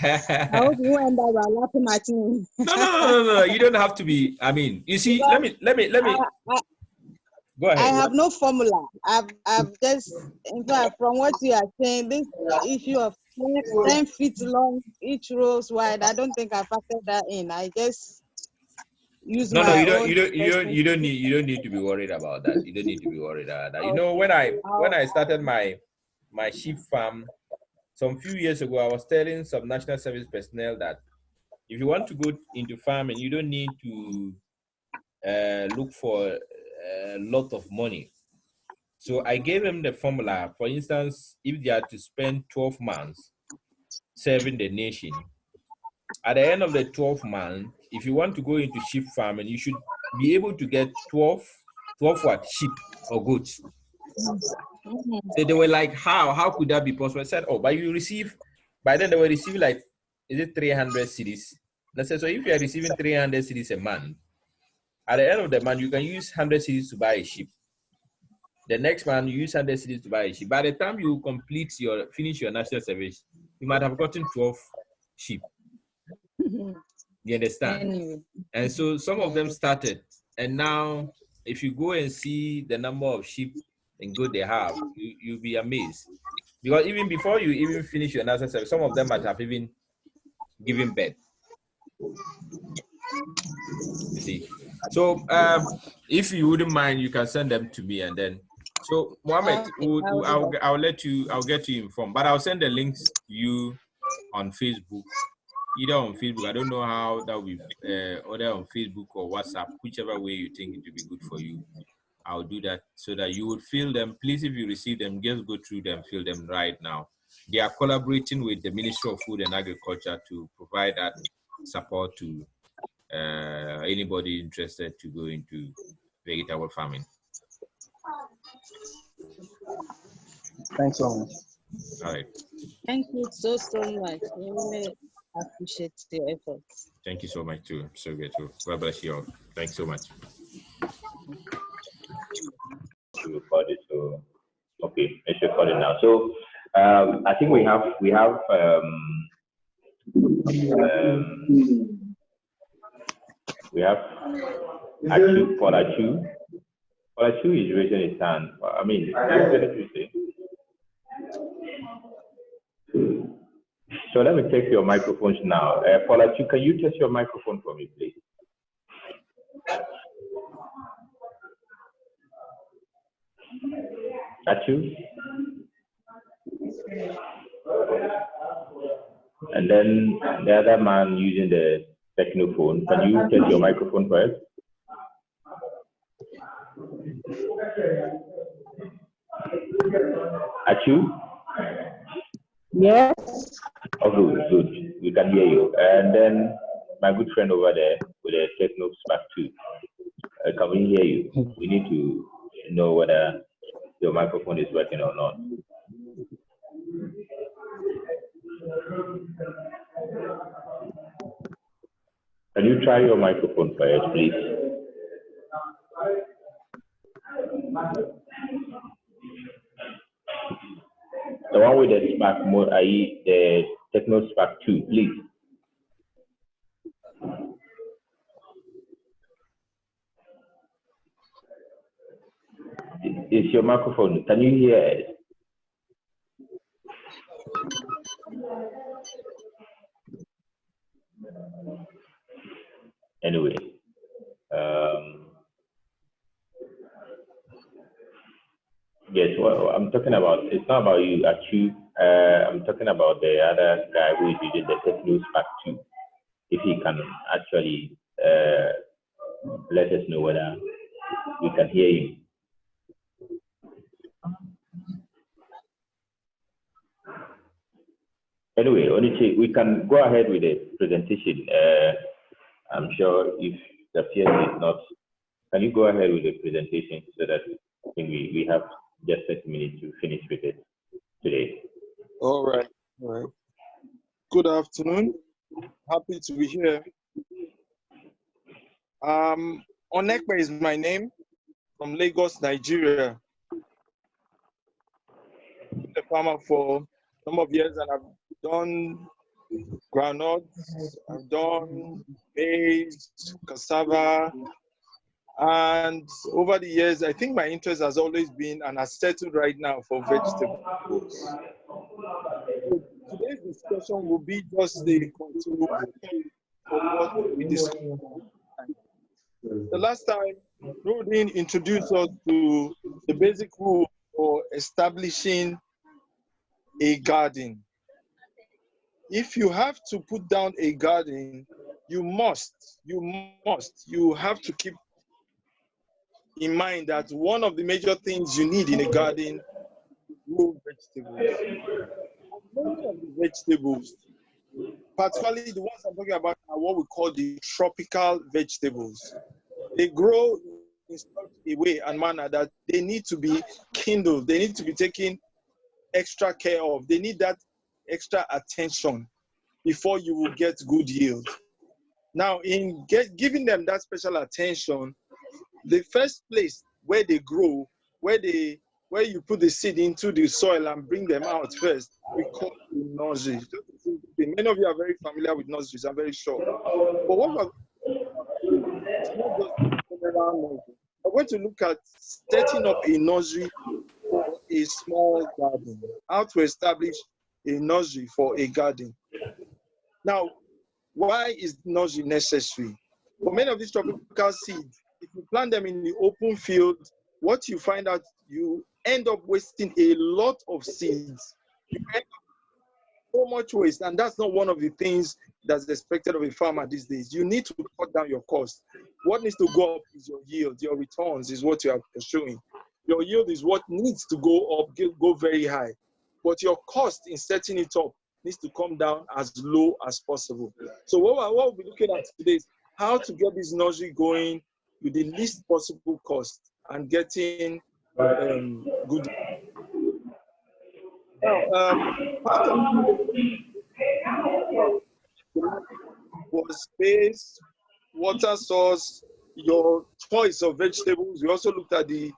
I hope you end up laughing at me. No. You don't have to be. I mean, you see, let me. Go I ahead. have no formula. I've just, in fact, from what you are saying, this issue of 10 feet long, each rows wide, I don't think I factored that in. I just use No, my you don't. own expression. You don't need to be worried about that. You don't need to be worried about that. You know, Okay. when I started my sheep farm some few years ago, I was telling some national service personnel that if you want to go into farming, you don't need to look for a lot of money. So I gave them the formula. For instance, if they are to spend 12 months serving the nation, at the end of the 12th month, if you want to go into sheep farming, you should be able to get 12 what? Sheep or goats. Mhm. So they were like, how could that be possible? I said, oh, but you receive, by then they were receiving like, is it 300 cities? I said, so if you are receiving 300 cities a month, at the end of the month, you can use 100 cities to buy a sheep. The next month, you use 100 cities to buy a sheep. By the time you finish your national service, you might have gotten 12 sheep. You understand? Anyway, And so some of them started. And now, if you go and see the number of sheep and goat they have, you'll be amazed. Because even before you even finish your national service, some of them might have even given birth. You see. So if you wouldn't mind, you can send them to me, and then so Mohammed, okay, I'll do that. I'll get you informed, but I'll send the links to you on Facebook, either on Facebook. I don't know how that will be, either on Facebook or WhatsApp, whichever way you think it will be good for you. I'll do that so that you would fill them. Please, if you receive them, just go through them, fill them right now. They are collaborating with the Ministry of Food and Agriculture to provide that support to anybody interested to go into vegetable farming. Thanks so much. All right. Thank you so much. I really appreciate your efforts. Thank you so much too. So good too. God bless you all. Thanks so much. To record it, so okay, let's record it now. So I think we have Achu, for Achu. For Achu is raising his hand. I mean, is there anything to say? So let me take your microphones now. For Achu, can you test your microphone for me, please? Achu? And then the other man using the technophone, can you test your microphone first? Achu? Yes. Oh, good. We can hear you. And then my good friend over there with the Techno Spark 2, can we hear you? We need to know whether your microphone is working or not. Can you try your microphone first, please? The one with the Spark mode, i.e. the Techno Spark 2, please. Is your microphone, can you hear it? Anyway, yes, well, I'm talking about, it's not about you, Achu. I'm talking about the other guy who is using the Techno Spark 2. If he can actually let us know whether we can hear him. Anyway, Onichi, we can go ahead with the presentation. I'm sure if the PS is not, can you go ahead with the presentation so that I think we have just 30 minutes to finish with it today. All right. All right. Good afternoon. Happy to be here. Onekpe is my name, from Lagos, Nigeria. Been a farmer for a number of years, and I've done groundnuts, I've done maize, cassava, and over the years, I think my interest has always been and has settled right now for vegetables. So today's discussion will be just the continuation of what we discussed. The last time, Rodin introduced us to the basic rule for establishing a garden. If you have to put down a garden, you have to keep in mind that one of the major things you need in a garden is grow vegetables. Many of the vegetables, particularly the ones I'm talking about, are what we call the tropical vegetables. They grow in such a way and manner that they need to be kindled. They need to be taken extra care of. They need that extra attention before you will get good yield. Now, in giving them that special attention, the first place where they grow, where you put the seed into the soil and bring them out first, we call it a nursery. Many of you are very familiar with nurseries, I'm very sure. But what we're going to look at setting up a nursery for a small garden, how to establish a nursery for a garden. Now, why is nursery necessary? For many of these tropical seeds, if you plant them in the open field, what you find out, you end up wasting a lot of seeds. You end up so much waste, and that's not one of the things that's expected of a farmer these days. You need to cut down your cost. What needs to go up is your yield. Your returns is what you are pursuing. Your yield is what needs to go up, go very high. But your cost in setting it up needs to come down as low as possible. So what we'll be looking at today is how to get this nursery going with the least possible cost and getting good. Now, part of was space, water source, your choice of vegetables. We also looked at the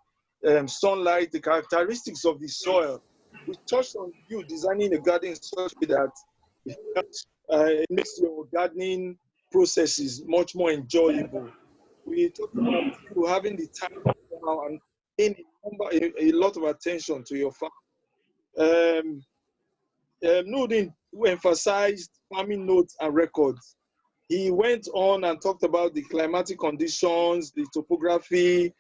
sunlight, the characteristics of the soil. We touched on you designing a garden in such a way that it makes your gardening processes much more enjoyable. We talked about you having the time now and paying a lot of attention to your farm. Nudin, who emphasized farming notes and records. He went on and talked about the climatic conditions, the topography,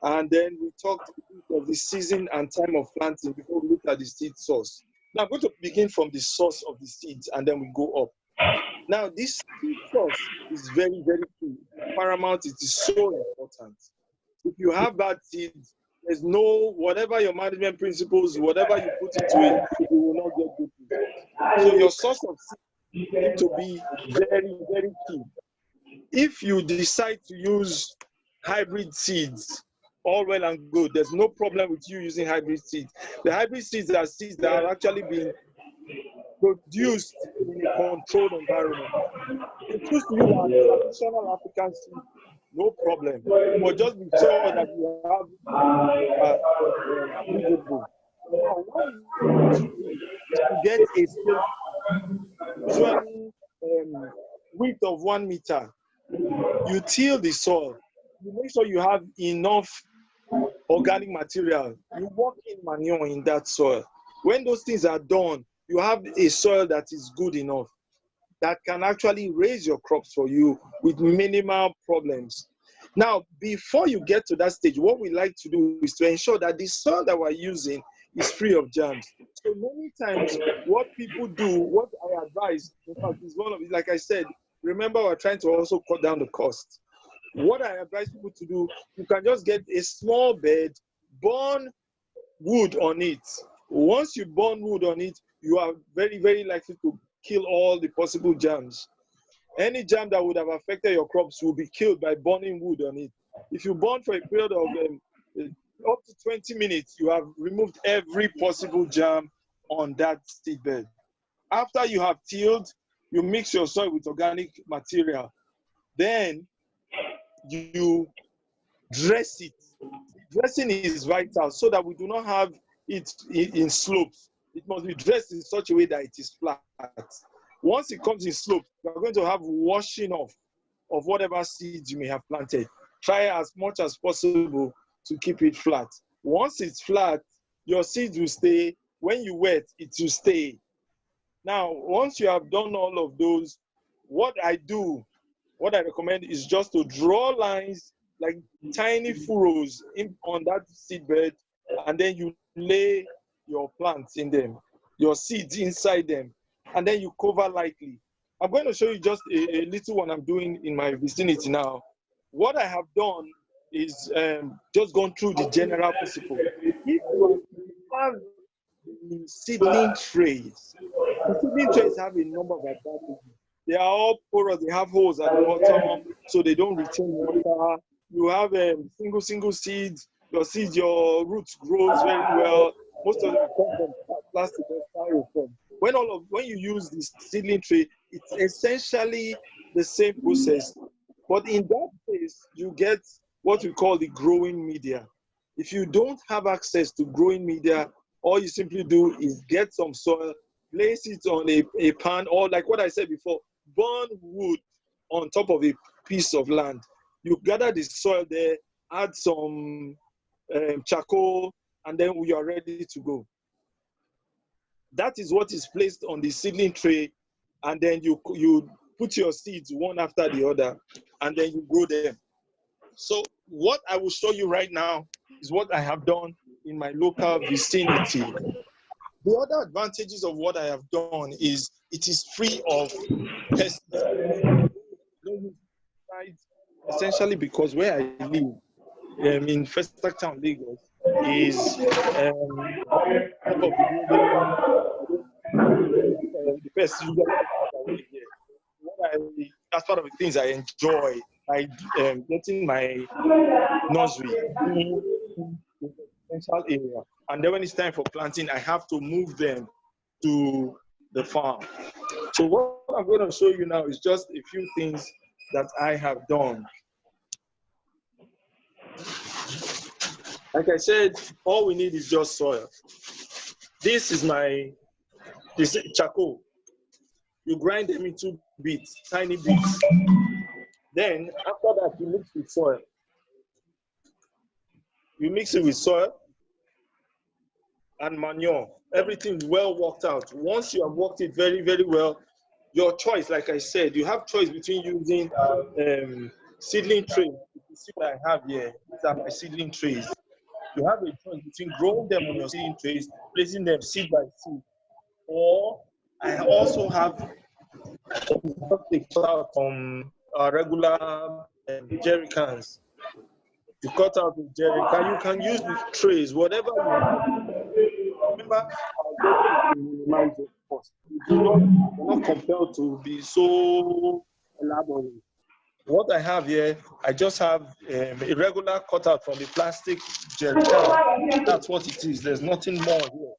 and then we talked of the season and time of planting before we looked at the seed source. Now I'm going to begin from the source of the seeds and then we go up. Now this seed source is very, very key. Paramount, it is so important. If you have bad seeds, there's no, whatever your management principles, whatever you put into it, you will not get good results. So your source of seed needs to be very, very key. If you decide to use hybrid seeds, all well and good. There's no problem with you using hybrid seeds. The hybrid seeds are seeds that are actually being produced in a controlled environment. You choose to use our traditional African seeds, no problem. But just be sure that you have usable. Now, what you get a usually width of 1 meter. You till the soil. You make sure you have enough organic material. You work in manure in that soil. When those things are done, you have a soil that is good enough that can actually raise your crops for you with minimal problems. Now, before you get to that stage, what we like to do is to ensure that the soil that we're using is free of germs. So many times what people do, what I advise, in fact, is one of it, like I said, remember we're trying to also cut down the cost. What I advise people to do, you can just get a small bed, burn wood on it. Once you burn wood on it, you are very, very likely to kill all the possible germs. Any germ that would have affected your crops will be killed by burning wood on it. If you burn for a period of up to 20 minutes, you have removed every possible germ on that seedbed. After you have tilled, you mix your soil with organic material. Then you dress it. Dressing is vital so that we do not have it in slopes. It must be dressed in such a way that it is flat. Once it comes in slopes, you are going to have washing off of whatever seeds you may have planted. Try as much as possible to keep it flat. Once it's flat, your seeds will stay. When you wet, it will stay. Now, once you have done all of those, what I recommend is just to draw lines like tiny furrows on that seedbed, and then you lay your plants in them, your seeds inside them, and then you cover lightly. I'm going to show you just a little one I'm doing in my vicinity now. What I have done is just gone through the general principle. If you have the seedling trays, the seedling trays have a number of advantages. They are all porous, they have holes at the bottom, so they don't retain water. You have single seeds, your roots grows very well. Most of them come from plastic or styrofoam. When you use this seedling tray, it's essentially the same process. But in that case, you get what we call the growing media. If you don't have access to growing media, all you simply do is get some soil, place it on a pan, or like what I said before, burn wood on top of a piece of land. You gather the soil there, add some charcoal, and then you are ready to go. That is what is placed on the seedling tray, and then you put your seeds one after the other, and then you grow them. So what I will show you right now is what I have done in my local vicinity. The other advantages of what I have done is it is free of pesticides, essentially because where I live, in Festac Town, Lagos, is the best. That's part of the things I enjoy. Like getting my nursery in the central area, and then when it's time for planting, I have to move them to the farm. So what I'm going to show you now is just a few things that I have done. Like I said, all we need is just soil. This is charcoal. You grind them into bits, tiny bits. Then after that, you mix with soil. You mix it with soil and manure. Everything well worked out. Once you have worked it very, very well, your choice, like I said, you have choice between using seedling trays. You see what I have here. These are my seedling trays. You have a choice between growing them on your seedling trays, placing them seed by seed, or I also have out from regular jerry cans. You cut out the jerry can. You can use the trays, whatever you have. Remember, minimize the cost. You're not compelled to be so elaborate. What I have here, I just have a regular cutout from the plastic jerry can. That's what it is. There's nothing more here.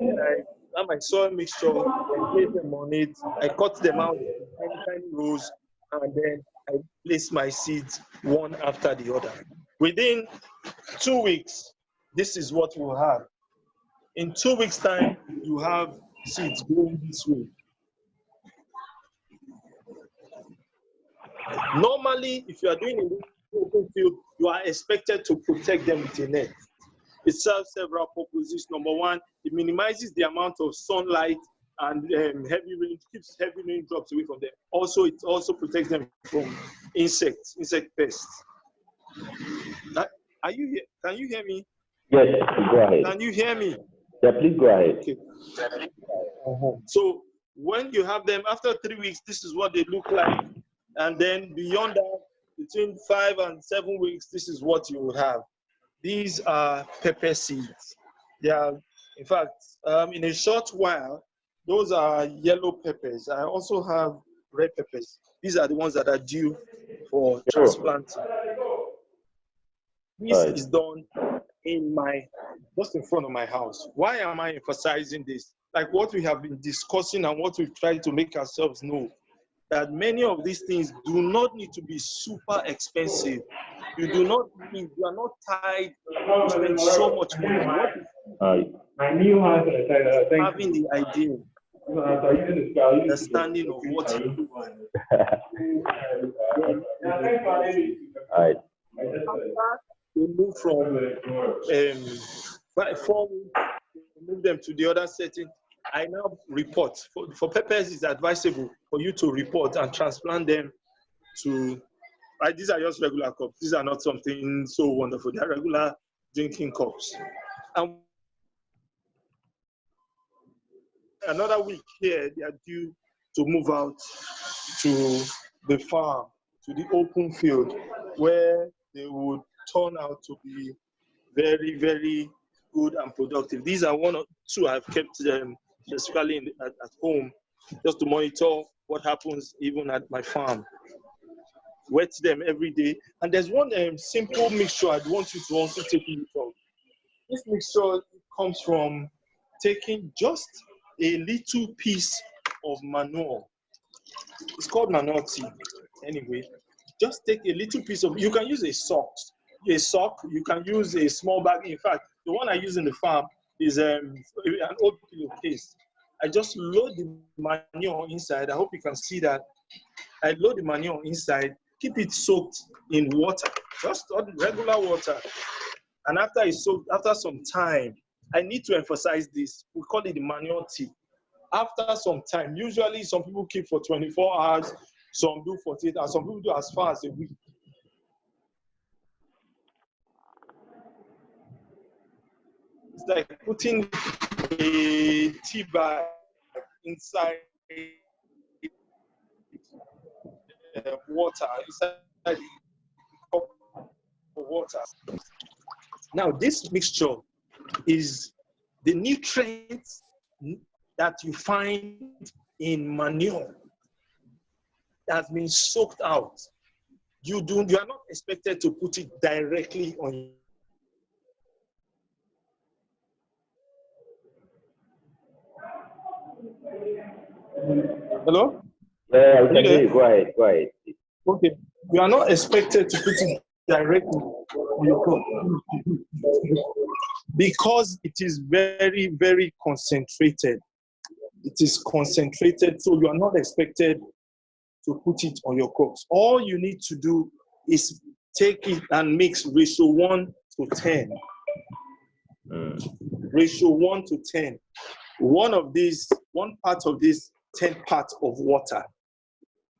And I have my soil mixture, I place them on it, I cut them out in tiny rows, and then I place my seeds one after the other. Within 2 weeks, this is what we'll have. In 2 weeks' time, you have seeds growing this way. Normally, if you are doing an open field, you are expected to protect them with a net. It serves several purposes. Number one, it minimizes the amount of sunlight and heavy rain, keeps heavy raindrops away from them. Also, it also protects them from insect pests. Are you here? Can you hear me? Yes, go ahead. Can you hear me? Yeah, please go ahead. Okay. So when you have them after 3 weeks, this is what they look like. And then beyond that, between 5 and 7 weeks, this is what you will have. These are pepper seeds. They are, in fact, in a short while, those are yellow peppers. I also have red peppers. These are the ones that are due for transplanting. This is done just in front of my house. Why am I emphasizing this? Like what we have been discussing and what we've tried to make ourselves know, that many of these things do not need to be super expensive. You are not tied to spend so much money. My new house, Having the idea, understanding of what you do. We move from 4 weeks, move them to the other setting. I now report. For peppers, it's advisable for you to report and transplant them to. These are just regular cups. These are not something so wonderful. They are regular drinking cups. And another week here, they are due to move out to the farm, to the open field, where they would turn out to be very, very good and productive. These are one or two I've kept specifically at home, just to monitor what happens even at my farm. Wet them every day. And there's one simple mixture I'd want you to also take note of. This mixture comes from taking just a little piece of manure. It's called manure tea. Anyway, just take a little piece of, you can use a sock, you can use a small bag. In fact, the one I use in the farm is an old pillowcase. I just load the manure inside. I hope you can see that. I load the manure inside, keep it soaked in water, just regular water. And after it's soaked, after some time, I need to emphasize this. We call it the manure tea. After some time, usually some people keep for 24 hours, some do 48 hours, some people do as far as a week. It's like putting a tea bag inside water, inside a cup of water. Now, this mixture is the nutrients that you find in manure that has been soaked out. You are not expected to put it directly on. Hello? Yeah, we can hear you. Go ahead. Okay. You are not expected to put it directly on your crop because it is very, very concentrated. It is concentrated, so you are not expected to put it on your crops. All you need to do is take it and mix ratio 1 to 10. Ratio 1 to 10. One part of this 10 parts of water.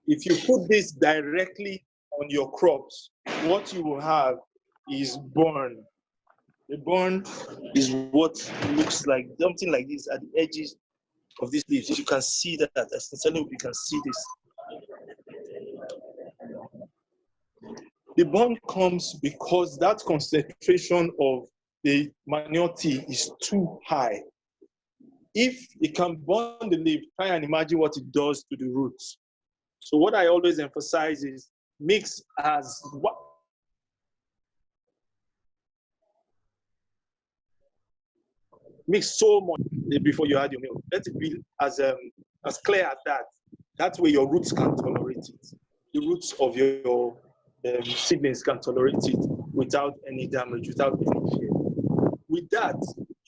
If you put this directly on your crops, what you will have is burn. The burn is what looks like something like this at the edges of these leaves. You can see that. I sincerely hope you can see this. The burn comes because that concentration of the manure tea is too high. If it can burn the leaf, try and imagine what it does to the roots. So what I always emphasize is mix as what. Mix so much before you add your milk. Let it be as clear as that. That way your roots can tolerate it. The roots of your seedlings can tolerate it without any damage, without any fear. With that,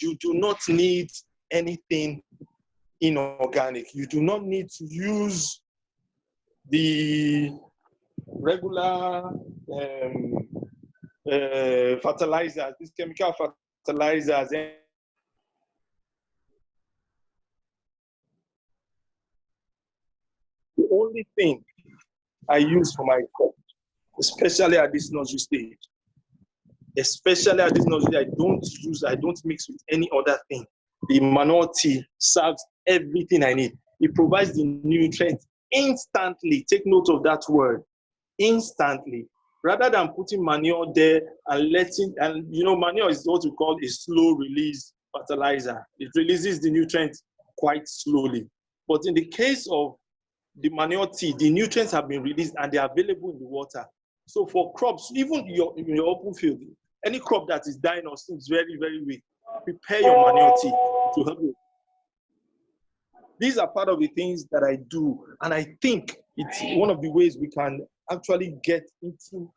you do not need anything inorganic. You do not need to use the regular fertilizers, these chemical fertilizers. The only thing I use for my crop, especially at this nursery stage, I don't mix with any other thing. the manure tea serves everything I need. It provides the nutrients instantly. Take note of that word, instantly. Rather than putting manure there and letting, and manure is what we call a slow release fertilizer. It releases the nutrients quite slowly. But in the case of the manure tea, the nutrients have been released and they are available in the water. So for crops, even in your open field, any crop that is dying or seems very, very weak, prepare your manure tea to help you. These are part of the things that I do, and I think it's one of the ways we can actually get into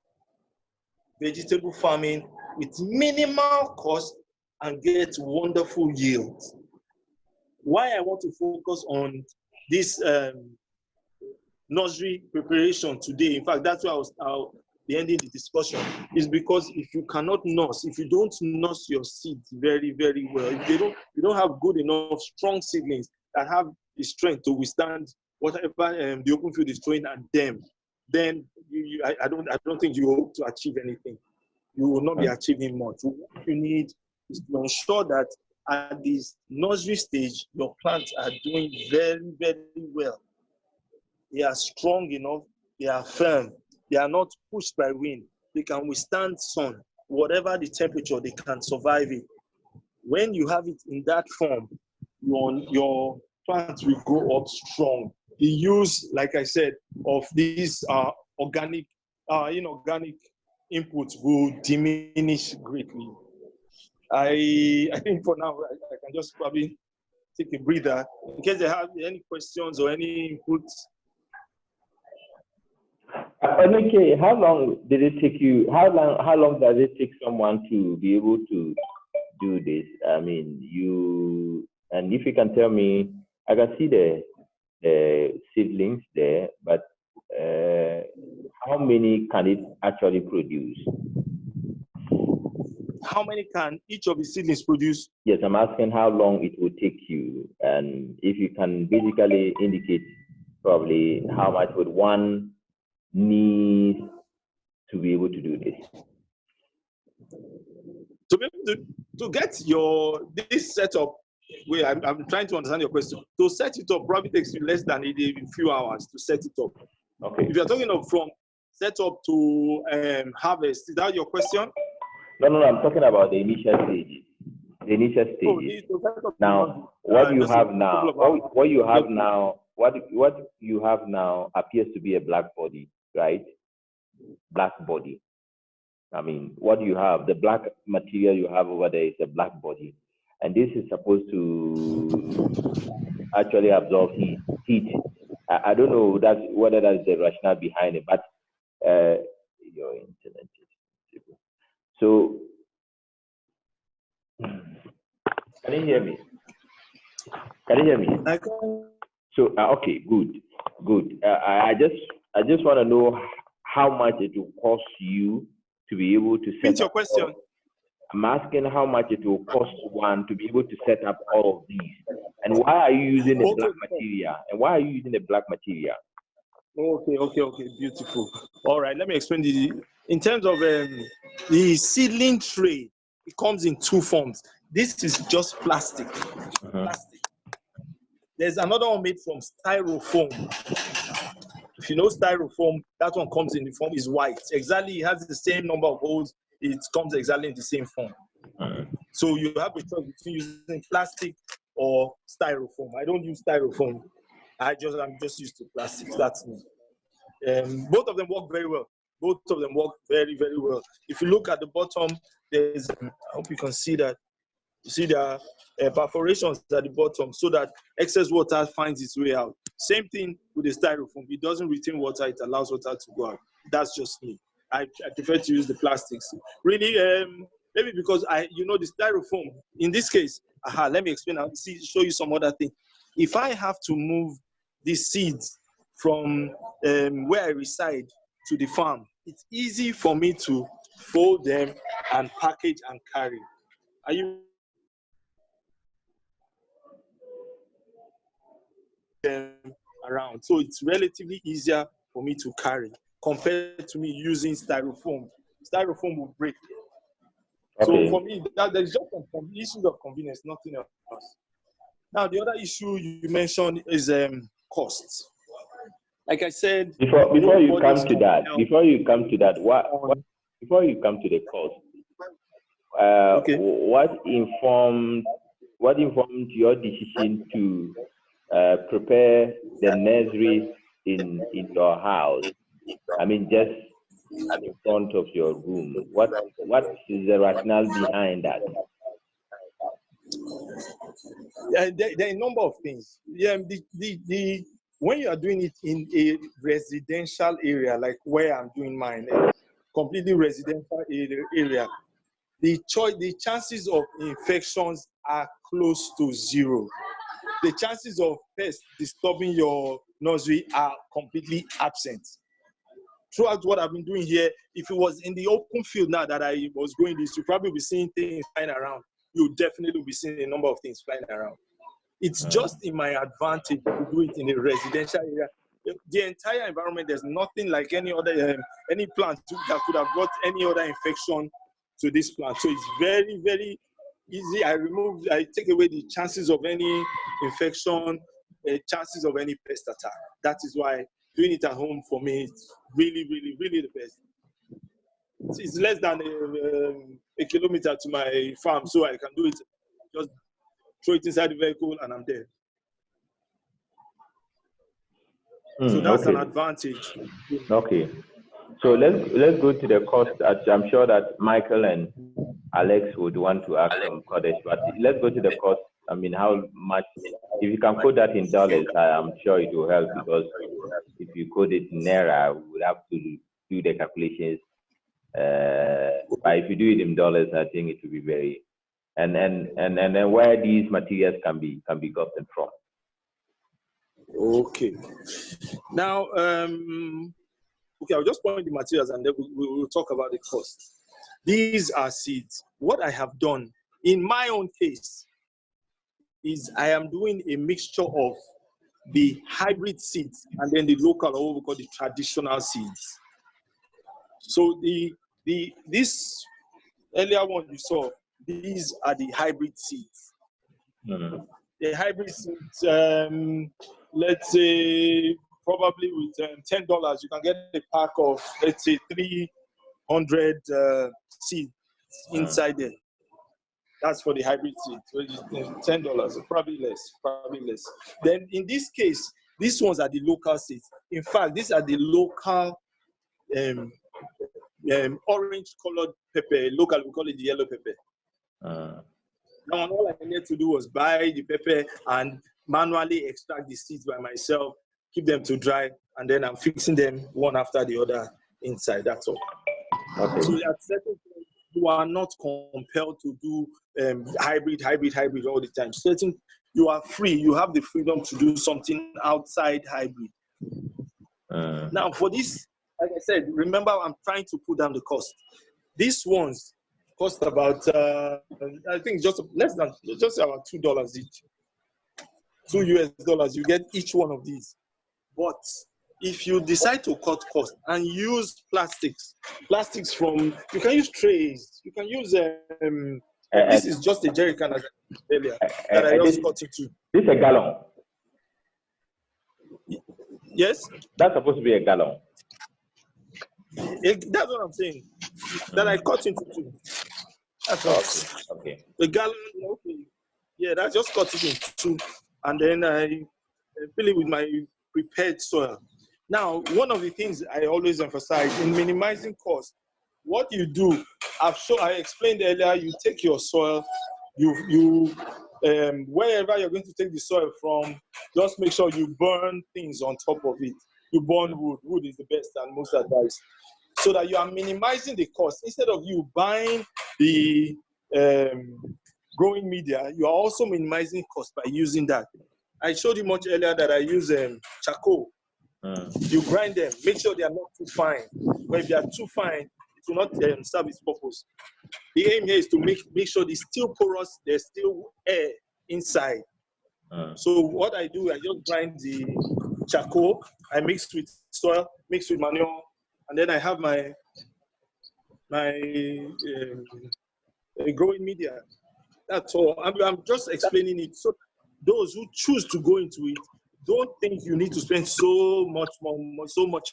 vegetable farming with minimal cost and get wonderful yields. Why I want to focus on this nursery preparation today, in fact, that's why I'll be ending the discussion, is because if you cannot nurse, if you don't nurse your seeds very, very well, if you don't have good enough strong seedlings that have the strength to withstand whatever the open field is throwing at them, then I don't think you hope to achieve anything. You will not be achieving much. What you need is to ensure that at this nursery stage, your plants are doing very, very well. They are strong enough, they are firm, they are not pushed by wind, they can withstand sun, whatever the temperature, they can survive it. When you have it in that form, your plants will grow up strong. The use, like I said, of these organic, inorganic inputs will diminish greatly. I think for now, I can just probably take a breather. In case they have any questions or any inputs. Okay, how long did it take you? How long does it take someone to be able to do this? I mean, and if you can tell me, I can see the seedlings there, but how many can it actually produce? How many can each of the seedlings produce? Yes, I'm asking how long it will take you, and if you can basically indicate probably how much would one need to be able to do this. To be able to get this setup, I'm trying to understand your question. To set it up probably takes you less than a few hours to set it up. Okay. If you're talking of from setup to harvest, is that your question? No, I'm talking about the initial stages. The initial stages. Now, what you have now appears to be a black body, right? Black body. I mean, what you have, the black material you have over there is a black body. And this is supposed to actually absorb heat. I don't know whether that's the rationale behind it, but your internet is so. Can you hear me? Can you hear me? I can. So okay, good. I just want to know how much it will cost you to be able to set up your question. I'm asking how much it will cost one to be able to set up all of these, and why are you using the black material? And why are you using the black material? Okay, beautiful. All right, let me explain in terms of the seedling tray. It comes in two forms. This is just plastic. Plastic. There's another one made from styrofoam. If you know styrofoam, that one comes in the form is white. Exactly, it has the same number of holes. It comes exactly in the same form. So you have a choice between using plastic or styrofoam. I don't use styrofoam. I'm just used to plastic. That's me. Both of them work very well. Both of them work very, very well. If you look at the bottom, I hope you can see that. You see there are perforations at the bottom so that excess water finds its way out. Same thing with the styrofoam. It doesn't retain water, it allows water to go out. That's just me. I prefer to use the plastics. Really, maybe because the styrofoam, in this case, let me explain, show you some other thing. If I have to move the seeds from where I reside to the farm, it's easy for me to fold them and package and carry. Are you around? So it's relatively easier for me to carry compared to me using styrofoam. Styrofoam will break. Okay. So for me, there's just some issues of convenience, nothing else. Now, the other issue you mentioned is costs. Like I said, Before you come to that, compelled before you come to that, on. before you come to the cost, Okay. what informed your decision to prepare the nursery in your house? I mean, just in front of your room. What is the rationale behind that? There are a number of things. Yeah, when you are doing it in a residential area, like where I'm doing mine, a completely residential area, the chances of infections are close to zero. The chances of pests disturbing your nursery are completely absent. Throughout what I've been doing here, if it was in the open field now that I was going this, you'll probably be seeing things flying around. You'll definitely be seeing a number of things flying around. It's just in my advantage to do it in a residential area. The entire environment, there's nothing like any other any plant that could have brought any other infection to this plant. So it's very, very easy. I take away the chances of any infection, chances of any pest attack. That is why doing it at home for me is really, really, really the best. It's less than a kilometer to my farm, so I can do it. Just throw it inside the vehicle and I'm there. So that's an advantage. Okay. So let's go to the cost. I'm sure that Michael and Alex would want to ask some questions, but let's go to the cost. I mean, how much? If you can quote that in dollars, I'm sure it will help, because if you quote it in naira, we would have to do the calculations. But if you do it in dollars, I think it will be very. And then where these materials can be gotten from. Okay. Now, okay, I'll just point the materials and then we will talk about the cost. These are seeds. What I have done in my own case is I am doing a mixture of the hybrid seeds and then the local, or what we call the traditional seeds. So this earlier one you saw, these are the hybrid seeds. The hybrid seeds, let's say probably with $10, you can get a pack of, let's say, 300 seeds inside there. That's for the hybrid seeds. $10, probably less. Then in this case, these ones are the local seeds. In fact, these are the local orange colored pepper. Local, we call it the yellow pepper. Now, all I needed to do was buy the pepper and manually extract the seeds by myself, keep them to dry, and then I'm fixing them one after the other inside. That's all. Okay. So at certain point, you are not compelled to do hybrid all the time. Certain, you are free. You have the freedom to do something outside hybrid. Now, for this, like I said, remember, I'm trying to put down the cost. These ones cost about, I think, just about $2 each. $2 US, you get each one of these. But if you decide to cut cost and use plastics from, you can use trays, you can use, this is just a jerry can earlier that I just cut into. This is a gallon. Yes? That's supposed to be a gallon. That's what I'm saying. That I cut into two. That's all. Okay. The gallon, okay. Yeah, that's just cut it in two. And then I fill it with my prepared soil. Now, one of the things I always emphasize in minimizing cost, what you do, I explained earlier, you take your soil, wherever you're going to take the soil from, just make sure you burn things on top of it. You burn wood. Wood is the best and most advised, so that you are minimizing the cost. Instead of you buying the growing media, you are also minimizing cost by using that. I showed you much earlier that I use charcoal. You grind them, make sure they are not too fine. But if they are too fine, it will not serve its purpose. The aim here is to make sure it's still porous, there's still air inside. So what I do, I just grind the charcoal, I mix with soil, mix with manure, and then I have my growing media. That's all. I'm just explaining it. So those who choose to go into it, don't think you need to spend so much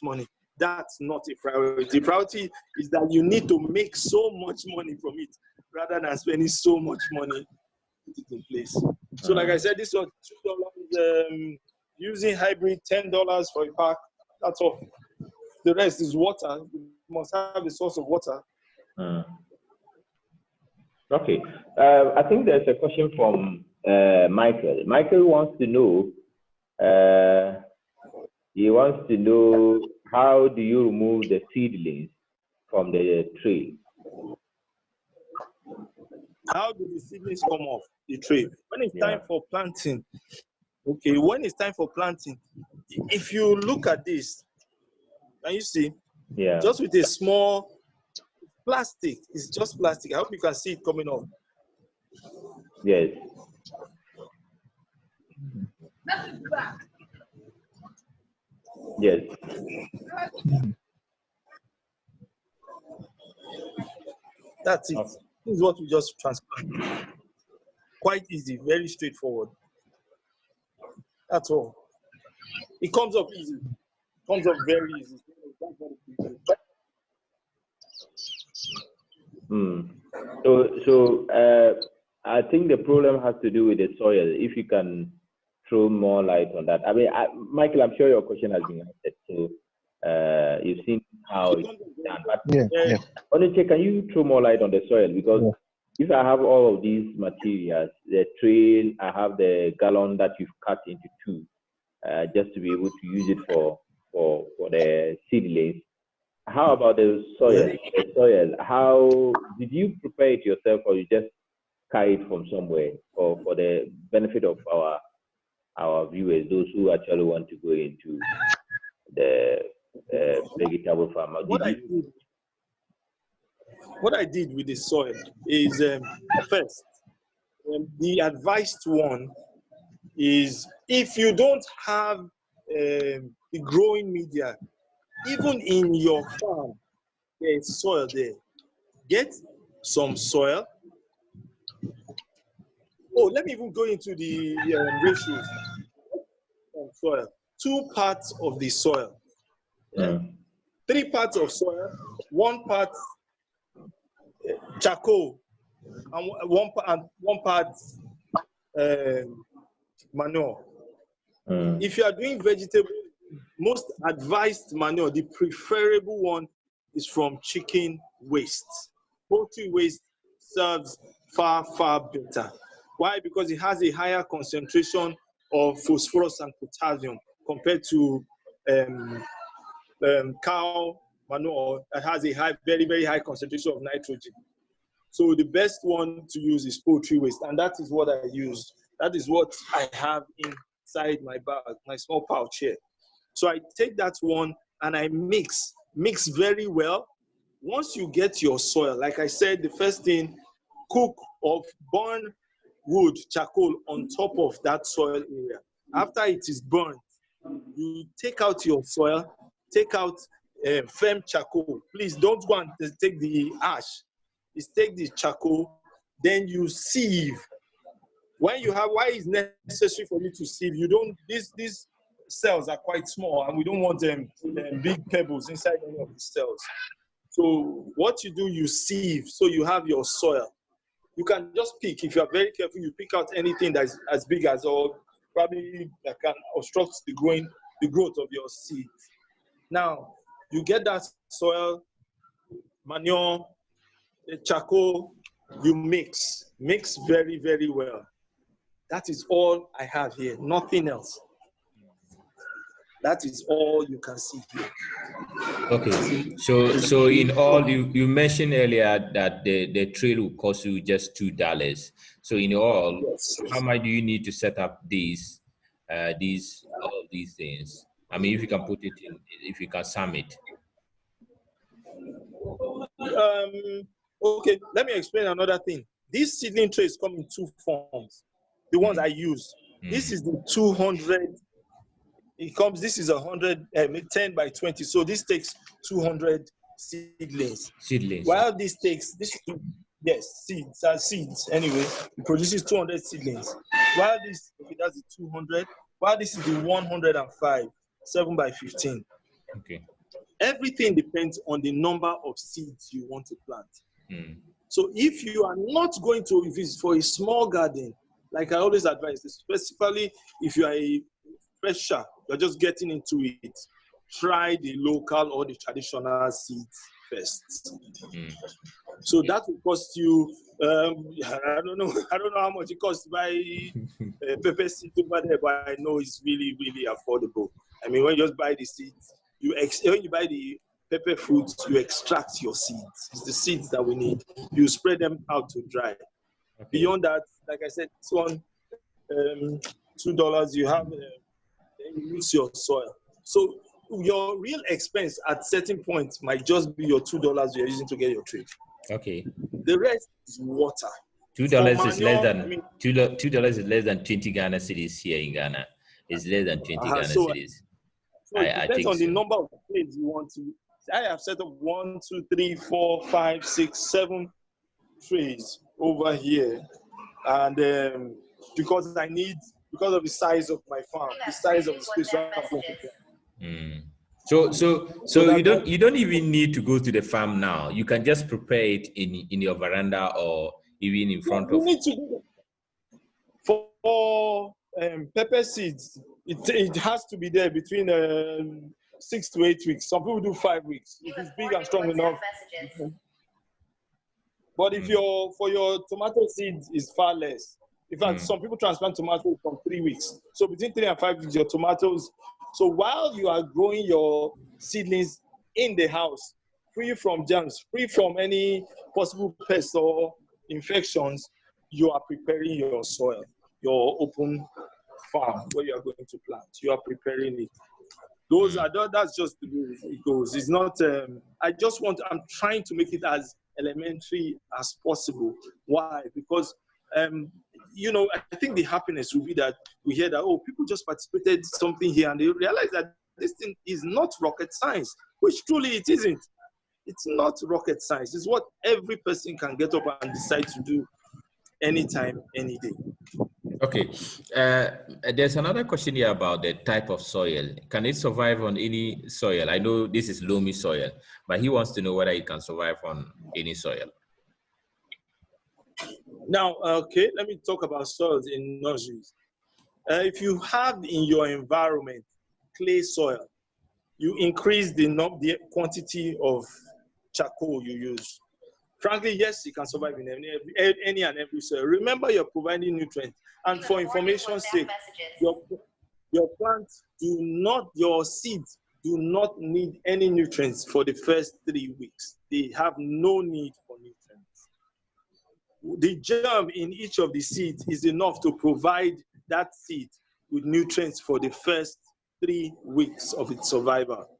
money. That's not a priority. The priority is that you need to make so much money from it rather than spending so much money to put it in place. So like I said, this was $2, using hybrid $10 for a pack. That's all. The rest is water. You must have a source of water. Okay. I think there's a question from Michael. Michael wants to know, how do you remove the seedlings from the tree? How do the seedlings come off the tree? When it's time for planting, okay, when it's time for planting, if you look at this, can you see? Yeah. Just with a small plastic, it's just plastic. I hope you can see it coming off. Yes. Yes. That's it. This is what we just transplant. Quite easy, very straightforward. That's all. It comes up easy. It comes up very easy. So I think the problem has to do with the soil. If you can throw more light on that. I mean, Michael, I'm sure your question has been answered. So you've seen how it's done. But Oniche, can you throw more light on the soil? Because if I have all of these materials, the trail, I have the gallon that you've cut into two, just to be able to use it for the seedlings. How about the soil? The soil, how did you prepare it yourself, or you just carry it from somewhere, or for the benefit of our viewers, those who actually want to go into the vegetable farm? What I did with the soil is, first, the advised one is, if you don't have the growing media, even in your farm, there's soil there. Get some soil. Oh, let me even go into the ratios of soil. 2 parts of the soil. 3 parts of soil, 1 part charcoal, and 1 part manure. If you are doing vegetable, most advised manure, the preferable one, is from chicken waste. Poultry waste serves far better. Why? Because it has a higher concentration of phosphorus and potassium compared to cow manure that has a very high concentration of nitrogen. So the best one to use is poultry waste, and that is what I use. That is what I have inside my bag, my small pouch here. So I take that one and I mix very well. Once you get your soil, like I said, the first thing, cook or burn wood, charcoal on top of that soil area. After it is burned, you take out your soil, take out firm charcoal. Please don't go and take the ash. Just take the charcoal, then you sieve. Why is necessary for you to sieve? You don't, these cells are quite small, and we don't want them big pebbles inside any of the cells. So what you do, you sieve, so you have your soil. You can just pick, if you are very careful, you pick out anything that is as big as, or probably that can obstruct the growth of your seeds. Now, you get that soil, manure, the charcoal, you mix very well. That is all I have here, nothing else. That is all you can see here. Okay, so in all, you mentioned earlier that the trail will cost you just $2. So in all, Yes. how much do you need to set up all these things? I mean, if you can put it in, if you can sum it. Okay, let me explain another thing. These seedling trays come in 2 forms. The ones I use. This is the 200. This is 100, 10 by 20. So this takes 200 seedlings. While this Yes, seeds. Anyway, it produces 200 seedlings. While this, okay, that's the 200. While this is the 105, 7 by 15. Okay. Everything depends on the number of seeds you want to plant. Mm. So if you are not going to, if it's for a small garden, like I always advise, specifically if you are a fresher, you're just getting into it, try the local or the traditional seeds first. Mm. So that will cost you, I don't know how much it costs to buy pepper seeds over there, but I know it's really, really affordable. I mean, when you just buy the seeds, when you buy the pepper fruits, you extract your seeds. It's the seeds that we need. You spread them out to dry. Okay. Beyond that, like I said, this one, $2, you have, then you use your soil. So your real expense at certain points might just be your $2 you're using to get your tree. Okay. The rest is water. $2 is less than $2 is less than 20 Ghana cedis here in Ghana. It's less than 20 Ghana cedis. So it depends on the number of trays you want to. I have set up 1, 2, 3, 4, 5, 6, 7 trays over here, and because of the size of my farm, the size of the space. So you don't even need to go to the farm now. You can just prepare it in your veranda or even in front of. You need to do that. For pepper seeds, it has to be there between 6 to 8 weeks. Some people do 5 weeks if it's big and strong enough. But if for your tomato seeds is far less. In fact, some people transplant tomatoes from 3 weeks. So between 3 and 5 weeks, your tomatoes. So while you are growing your seedlings in the house, free from germs, free from any possible pests or infections, you are preparing your soil, your open farm where you are going to plant. You are preparing it. That's just the way it goes. It's not. I'm trying to make it as elementary as possible. Why? Because I think the happiness will be that we hear that, oh, people just participated something here, and they realize that this thing is not rocket science, which truly it isn't. It's not rocket science. It's what every person can get up and decide to do anytime, any day. Okay. There's another question here about the type of soil. Can it survive on any soil? I know this is loamy soil, but he wants to know whether it can survive on any soil. Now, okay, let me talk about soils in nurseries. If you have in your environment clay soil, you increase the quantity of charcoal you use. Frankly, yes, it can survive in any and every soil. Remember, you're providing nutrients. And for information's sake, your plants your seeds do not need any nutrients for the first 3 weeks. They have no need for nutrients. The germ in each of the seeds is enough to provide that seed with nutrients for the first 3 weeks of its survival.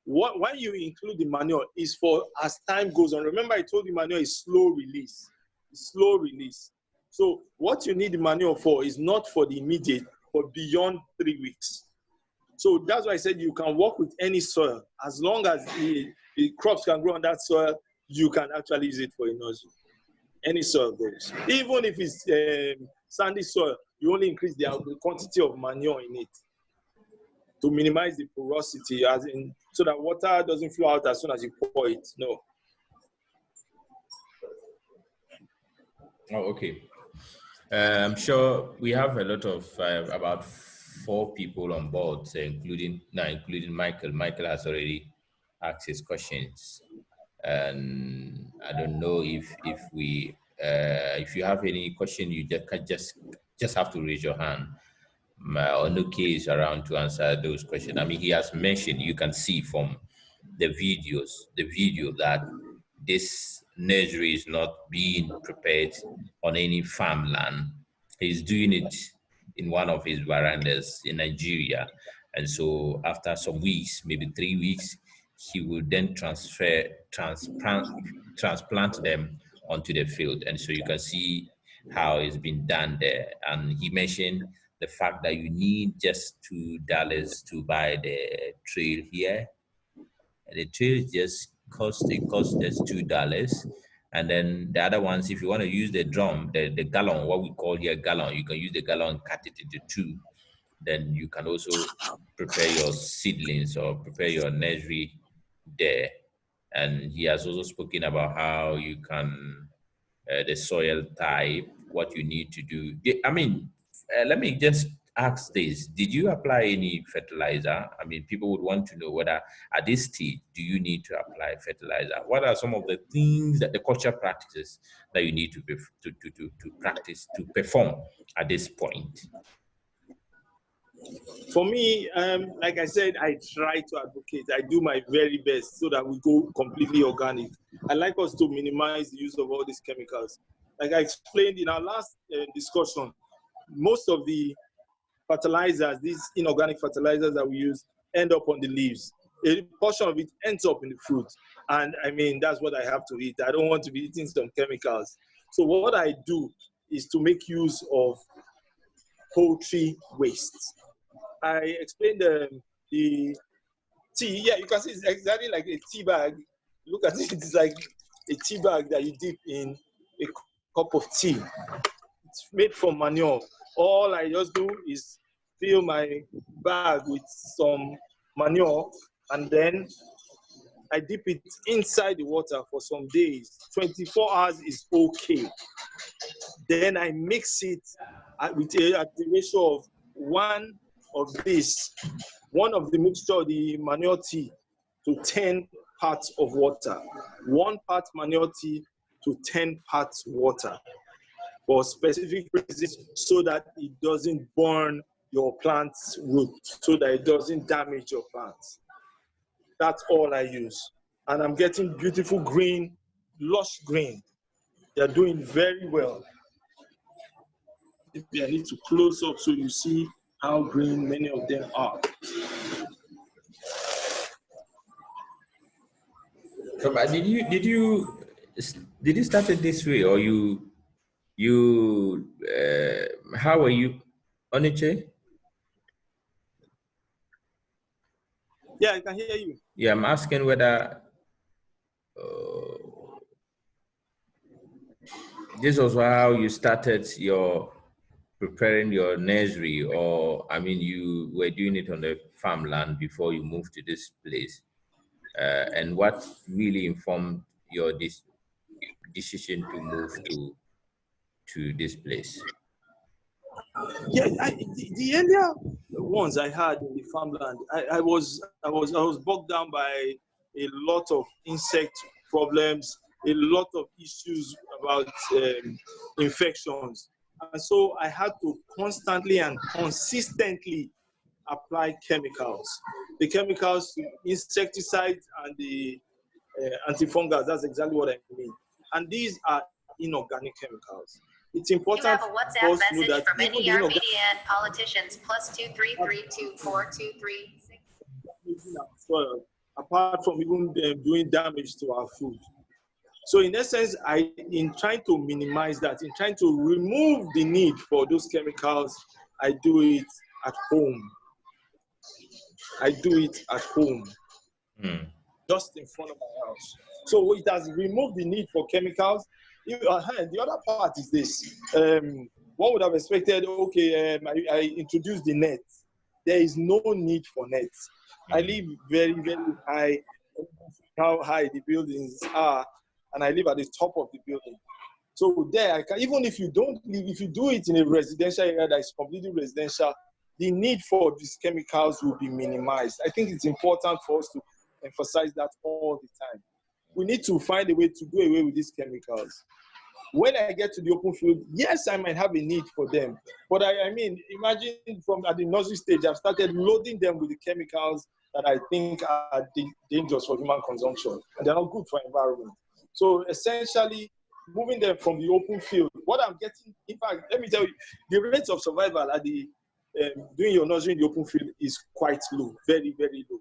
When you include the manure is for as time goes on. Remember, I told you manure is slow release. It's slow release. So what you need the manure for is not for the immediate, but beyond 3 weeks. So that's why I said you can work with any soil. As long as the crops can grow on that soil, you can actually use it for a nursery. Any soil goes. Even if it's sandy soil, you only increase the quantity of manure in it to minimize the porosity, so that water doesn't flow out as soon as you pour it. No. Oh, okay. I'm sure we have a lot of about 4 people on board, including Michael. Michael has already asked his questions, and I don't know if you have any question, you just have to raise your hand. Onuke is around to answer those questions. I mean, he has mentioned, you can see from the video that this nursery is not being prepared on any farmland. He's doing it in one of his verandas in Nigeria. And so after some weeks, maybe 3 weeks, he will then transplant them onto the field. And so you can see how it's been done there. And he mentioned the fact that you need just $2 to buy the trail here. And the trail just costs us $2. And then the other ones, if you want to use the drum, the gallon, what we call here gallon, you can use the gallon, cut it into two. Then you can also prepare your seedlings or prepare your nursery there. And he has also spoken about how you can, the soil type, what you need to do. I mean, let me just ask this. Did you apply any fertilizer? I mean, people would want to know whether at this stage, do you need to apply fertilizer? What are some of the things that the cultural practices that you need to practice, to perform at this point? For me, like I said, I try to advocate. I do my very best so that we go completely organic. I like us to minimize the use of all these chemicals. Like I explained in our last discussion, most of the fertilizers, these inorganic fertilizers that we use, end up on the leaves. A portion of it ends up in the fruit. And I mean, that's what I have to eat. I don't want to be eating some chemicals. So what I do is to make use of poultry waste. I explained the tea. Yeah, you can see it's exactly like a tea bag. Look at it, it's like a tea bag that you dip in a cup of tea. It's made from manure. All I just do is fill my bag with some manure, and then I dip it inside the water for some days. 24 hours is okay. Then I mix it at the ratio of one of the mixture of the manure tea to 10 parts of water. 1 part manure tea to 10 parts water for specific reasons, so that it doesn't burn your plant's root, so that it doesn't damage your plants. That's all I use. And I'm getting beautiful green, lush green. They're doing very well. Maybe I need to close up so you see how green many of them are. So, but did you start it this way, or how are you, Oniche? Yeah, I can hear you. Yeah, I'm asking whether this was how you started your preparing your nursery, or I mean, you were doing it on the farmland before you moved to this place, and what really informed your decision to move to this place? Yeah, the earlier ones I had in the farmland, I was bogged down by a lot of insect problems, a lot of issues about infections, and so I had to constantly and consistently apply chemicals. The chemicals, insecticides, and the antifungals. That's exactly what I mean. And these are inorganic chemicals. It's important. You have a WhatsApp message from NER Media and Politicians +233242336. Apart from even doing damage to our food. So in essence, in trying to minimize that, in trying to remove the need for those chemicals, I do it at home. Just in front of my house. So it has removed the need for chemicals. The other part is this. One would have expected, okay, I introduced the net. There is no need for nets. I live very, very high, how high the buildings are, and I live at the top of the building. So there, even if you don't live, if you do it in a residential area that is completely residential, the need for these chemicals will be minimized. I think it's important for us to emphasize that all the time. We need to find a way to do away with these chemicals. When I get to the open field, yes, I might have a need for them. But I mean, imagine from at the nursery stage, I've started loading them with the chemicals that I think are dangerous for human consumption, and they're not good for environment. So essentially, moving them from the open field, what I'm getting, in fact, let me tell you, the rate of survival at the doing your nursery in the open field is quite low, very, very low.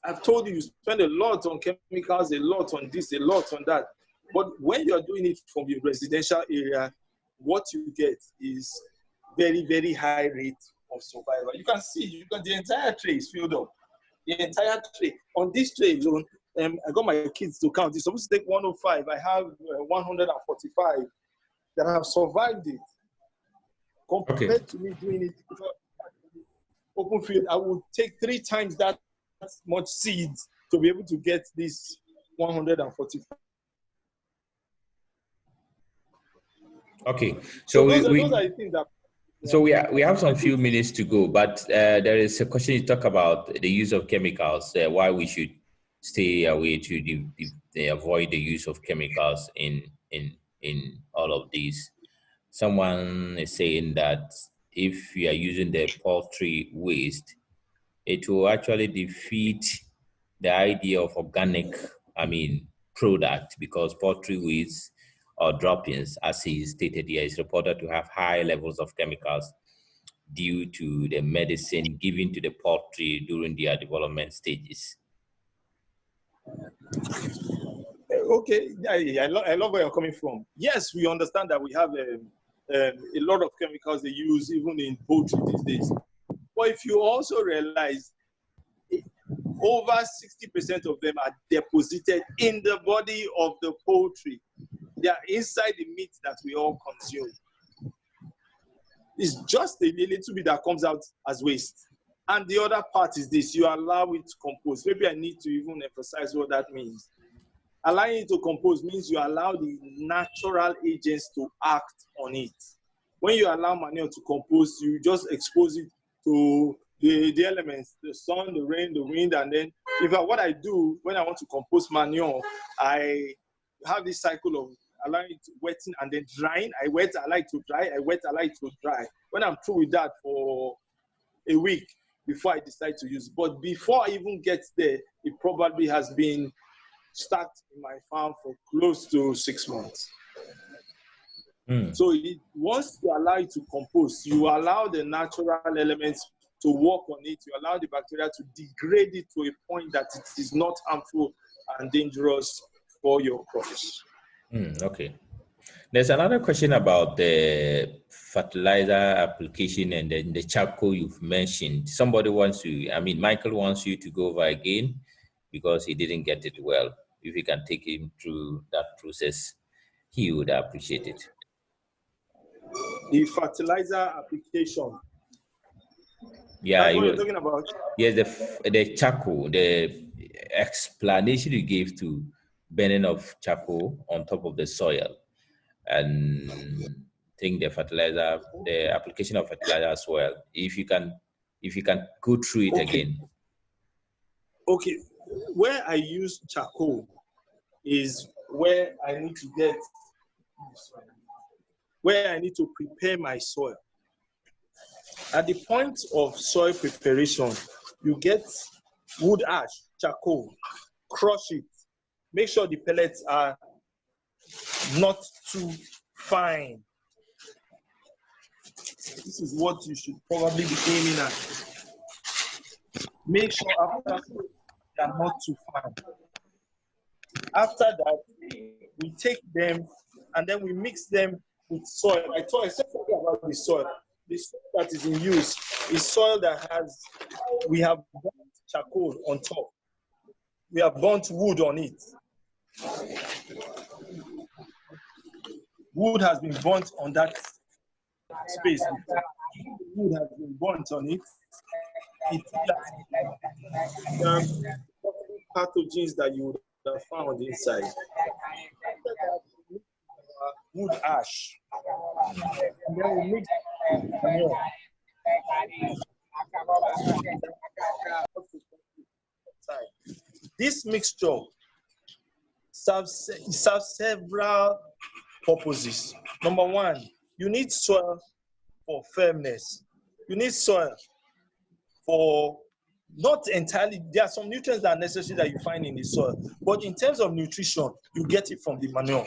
I've told you spend a lot on chemicals, a lot on this, a lot on that. But when you're doing it from the residential area, what you get is very, very high rate of survival. You can see, the entire tray is filled up. The entire tray. On this tray alone, I got my kids to count. It's supposed to take 105. I have 145 that have survived it. Compared to me doing it open field, I would take 3 times that much seeds to be able to get this 145. Okay, so those are the things that. So we have some few minutes to go, but there is a question you talk about the use of chemicals. Why we should stay away to avoid the use of chemicals in all of these. Someone is saying that if you are using the poultry waste, it will actually defeat the idea of organic, product, because poultry waste or droppings, as he stated here, is reported to have high levels of chemicals due to the medicine given to the poultry during their development stages. Okay, I love where you're coming from. Yes, we understand that we have a lot of chemicals they use even in poultry these days. But if you also realize, over 60% of them are deposited in the body of the poultry. They are inside the meat that we all consume. It's just a little bit that comes out as waste. And the other part is this: you allow it to compose. Maybe I need to even emphasize what that means. Allowing it to compose means you allow the natural agents to act on it. When you allow manure to compose, you just expose it to the elements, the sun, the rain, the wind, and then what I do when I want to compose manure, I have this cycle of allowing it to wetting and then drying. I wet, I like to dry, I wet, I like to dry. When I'm through with that for a week before I decide to use it. But before I even get there, it probably has been stacked in my farm for close to 6 months. So once you allow it to compose, you allow the natural elements to work on it, you allow the bacteria to degrade it to a point that it is not harmful and dangerous for your crops. Okay. There's another question about the fertilizer application and then the charcoal you've mentioned. Somebody wants to, Michael wants you to go over again because he didn't get it well. If you can take him through that process, he would appreciate it. The fertilizer application. Yeah, that's what you're talking about. Yes, the charcoal, the explanation you gave to burning of charcoal on top of the soil, and I think the application of fertilizer as well. If you can go through it again. Okay, where I use charcoal is where I need to prepare my soil. At the point of soil preparation, you get wood ash, charcoal, crush it. Make sure the pellets are not too fine. This is what you should probably be aiming at. Make sure after they are not too fine. After that, we take them and then we mix them with soil. I said something about the soil. The soil that is in use is soil that we have burnt charcoal on top. We have burnt wood on it. Wood has been burnt on that space. Wood has been burnt on it. It has pathogens that you would have found inside. Wood ash. And then we mix manure. This mixture serves several purposes. Number one, you need soil for firmness. You need soil for not entirely, there are some nutrients that are necessary that you find in the soil, but in terms of nutrition, you get it from the manure.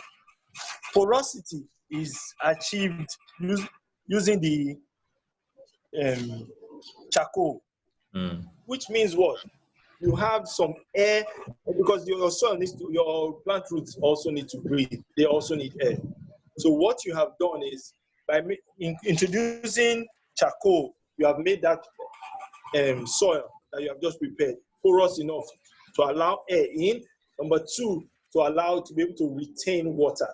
Porosity is achieved using the charcoal, which means what? You have some air, because your soil your plant roots also need to breathe. They also need air. So what you have done is, by introducing charcoal, you have made that soil that you have just prepared porous enough to allow air in Number two, to allow it to be able to retain water.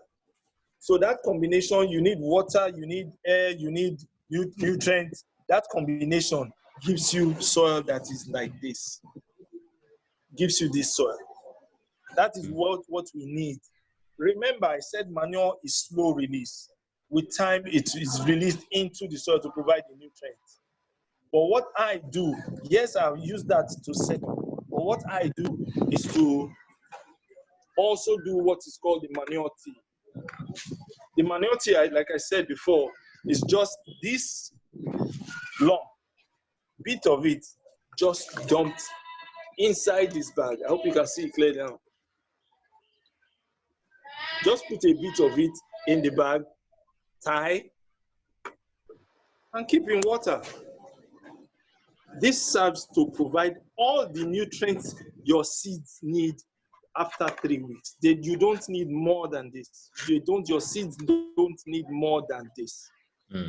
So that combination, you need water, you need air, you need nutrients. That combination gives you soil that is like this. Gives you this soil. That is what we need. Remember, I said manure is slow release. With time, it is released into the soil to provide the nutrients. But what I do, yes, I'll use that to settle. But what I do is to also do what is called the manure tea. The manure tea, like I said before, is just this long bit of it just dumped inside this bag. I hope you can see it clear now. Just put a bit of it in the bag, tie, and keep in water. This serves to provide all the nutrients your seeds need after 3 weeks. You don't need more than this. Your seeds don't need more than this.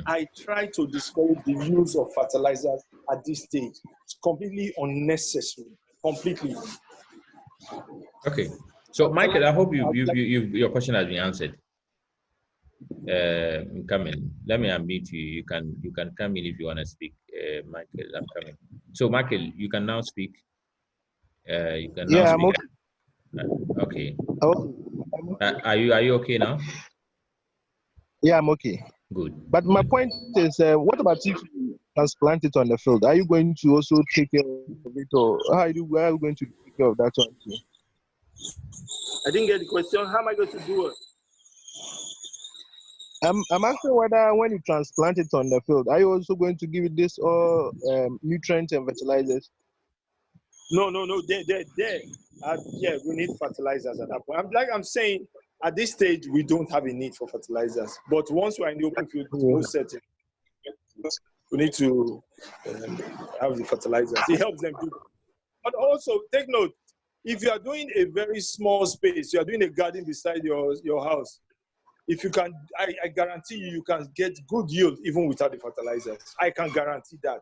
I try to discourage the use of fertilizers at this stage. It's completely unnecessary. Completely. Okay. So, Michael, I hope your question has been answered. I'm coming. Let me unmute you. You can come in if you want to speak, Michael. I'm coming. So, Michael, you can now speak. You can now speak. Okay. Are you okay now? Yeah, I'm okay. Good. But my point is, what about if you transplant it on the field? Are you going to also take care of it, or how are you going to take care of that one too? I didn't get the question. How am I going to do it? I'm asking whether when you transplant it on the field, are you also going to give it this or nutrients and fertilizers? No. There. Yeah, we need fertilizers at that point. I'm saying, at this stage, we don't have a need for fertilizers. But once we're in the open field, setting, we need to have the fertilizers. It helps them do. But also, take note, if you are doing a very small space, you are doing a garden beside your house, if you can, I guarantee you can get good yield even without the fertilizers. I can guarantee that.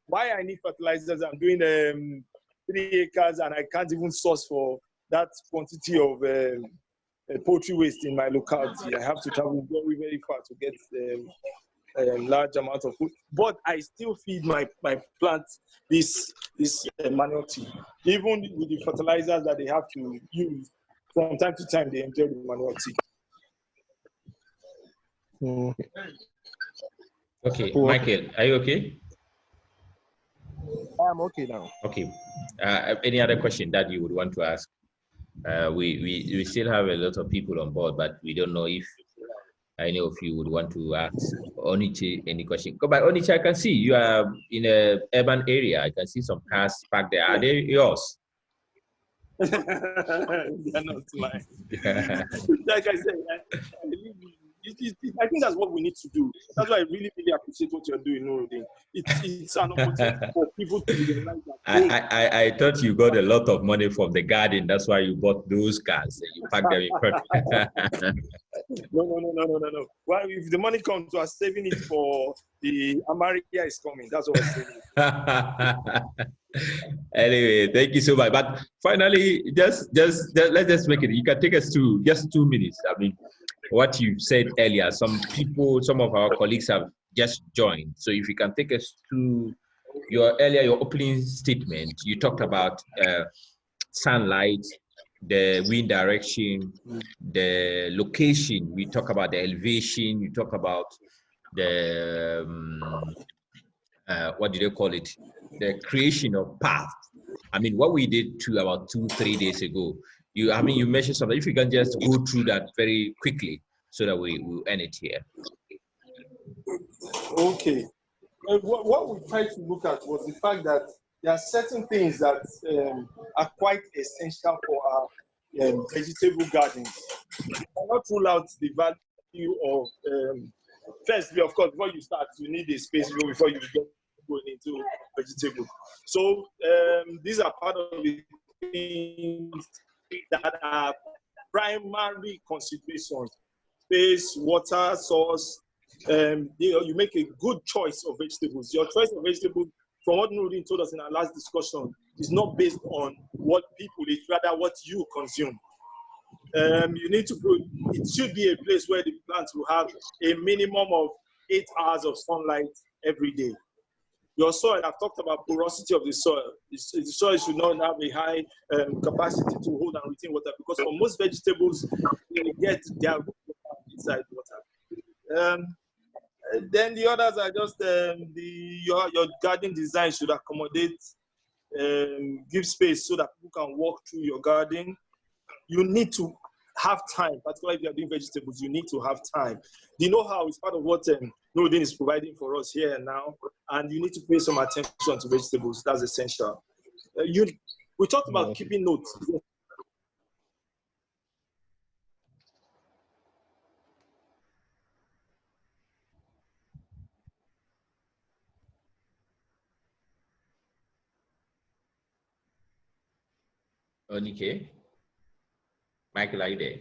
Why I need fertilizers, I'm doing 3 acres and I can't even source for that quantity of poultry waste in my locality. I have to travel very, very far to get large amount of food. But I still feed my plants this manure tea. Even with the fertilizers that they have to use, from time to time they enjoy the manure tea. Okay, Michael, are you okay? I'm okay now. Okay. Any other question that you would want to ask? We still have a lot of people on board, but we don't know if any of you would want to ask Oniche any question. Go by Oniche, I can see you are in an urban area. I can see some cars parked there. Are they yours? They're not mine. Like I said, I think that's what we need to do. That's why I really, really appreciate what you're doing, Nuruddin. It's an opportunity for people to realize that. I thought you got a lot of money from the garden. That's why you bought those cars and you packed them in front. No. Well, if the money comes, we are saving it for the America is coming. That's what we're saving. Anyway, thank you so much. But finally, let's just make it. You can take us to just 2 minutes. I mean, what you said earlier, some of our colleagues have just joined. So if you can take us to your opening statement, you talked about sunlight, the wind direction, the location. We talk about the elevation. You talk about the what do they call it? The creation of path. I mean, what we did about 2-3 days ago. You mentioned something. If you can just go through that very quickly, so that we will end it here. Okay. What we tried to look at was the fact that there are certain things that are quite essential for our vegetable gardens. You cannot rule out the value of firstly, of course, before you start, you need a space before you get going into vegetable. So these are part of the things that are primary considerations: space, water source. You make a good choice of vegetables. Your choice of vegetables, from what Nuruddin told us in our last discussion, is not based on what people eat, rather what you consume. You need to put, it should be a place where the plants will have a minimum of 8 hours of sunlight every day. Your soil, I've talked about porosity of the soil. The soil should not have a high capacity to hold and retain water, because for most vegetables, they get their root inside water. Then the others are just your garden design should accommodate, give space so that people can walk through your garden. You need to have time, particularly if you're doing vegetables, you need to have time. The know-how is part of what Nuruddin is providing for us here and now, and you need to pay some attention to vegetables. That's essential. We talked about keeping notes. Okay. Michael, are you there?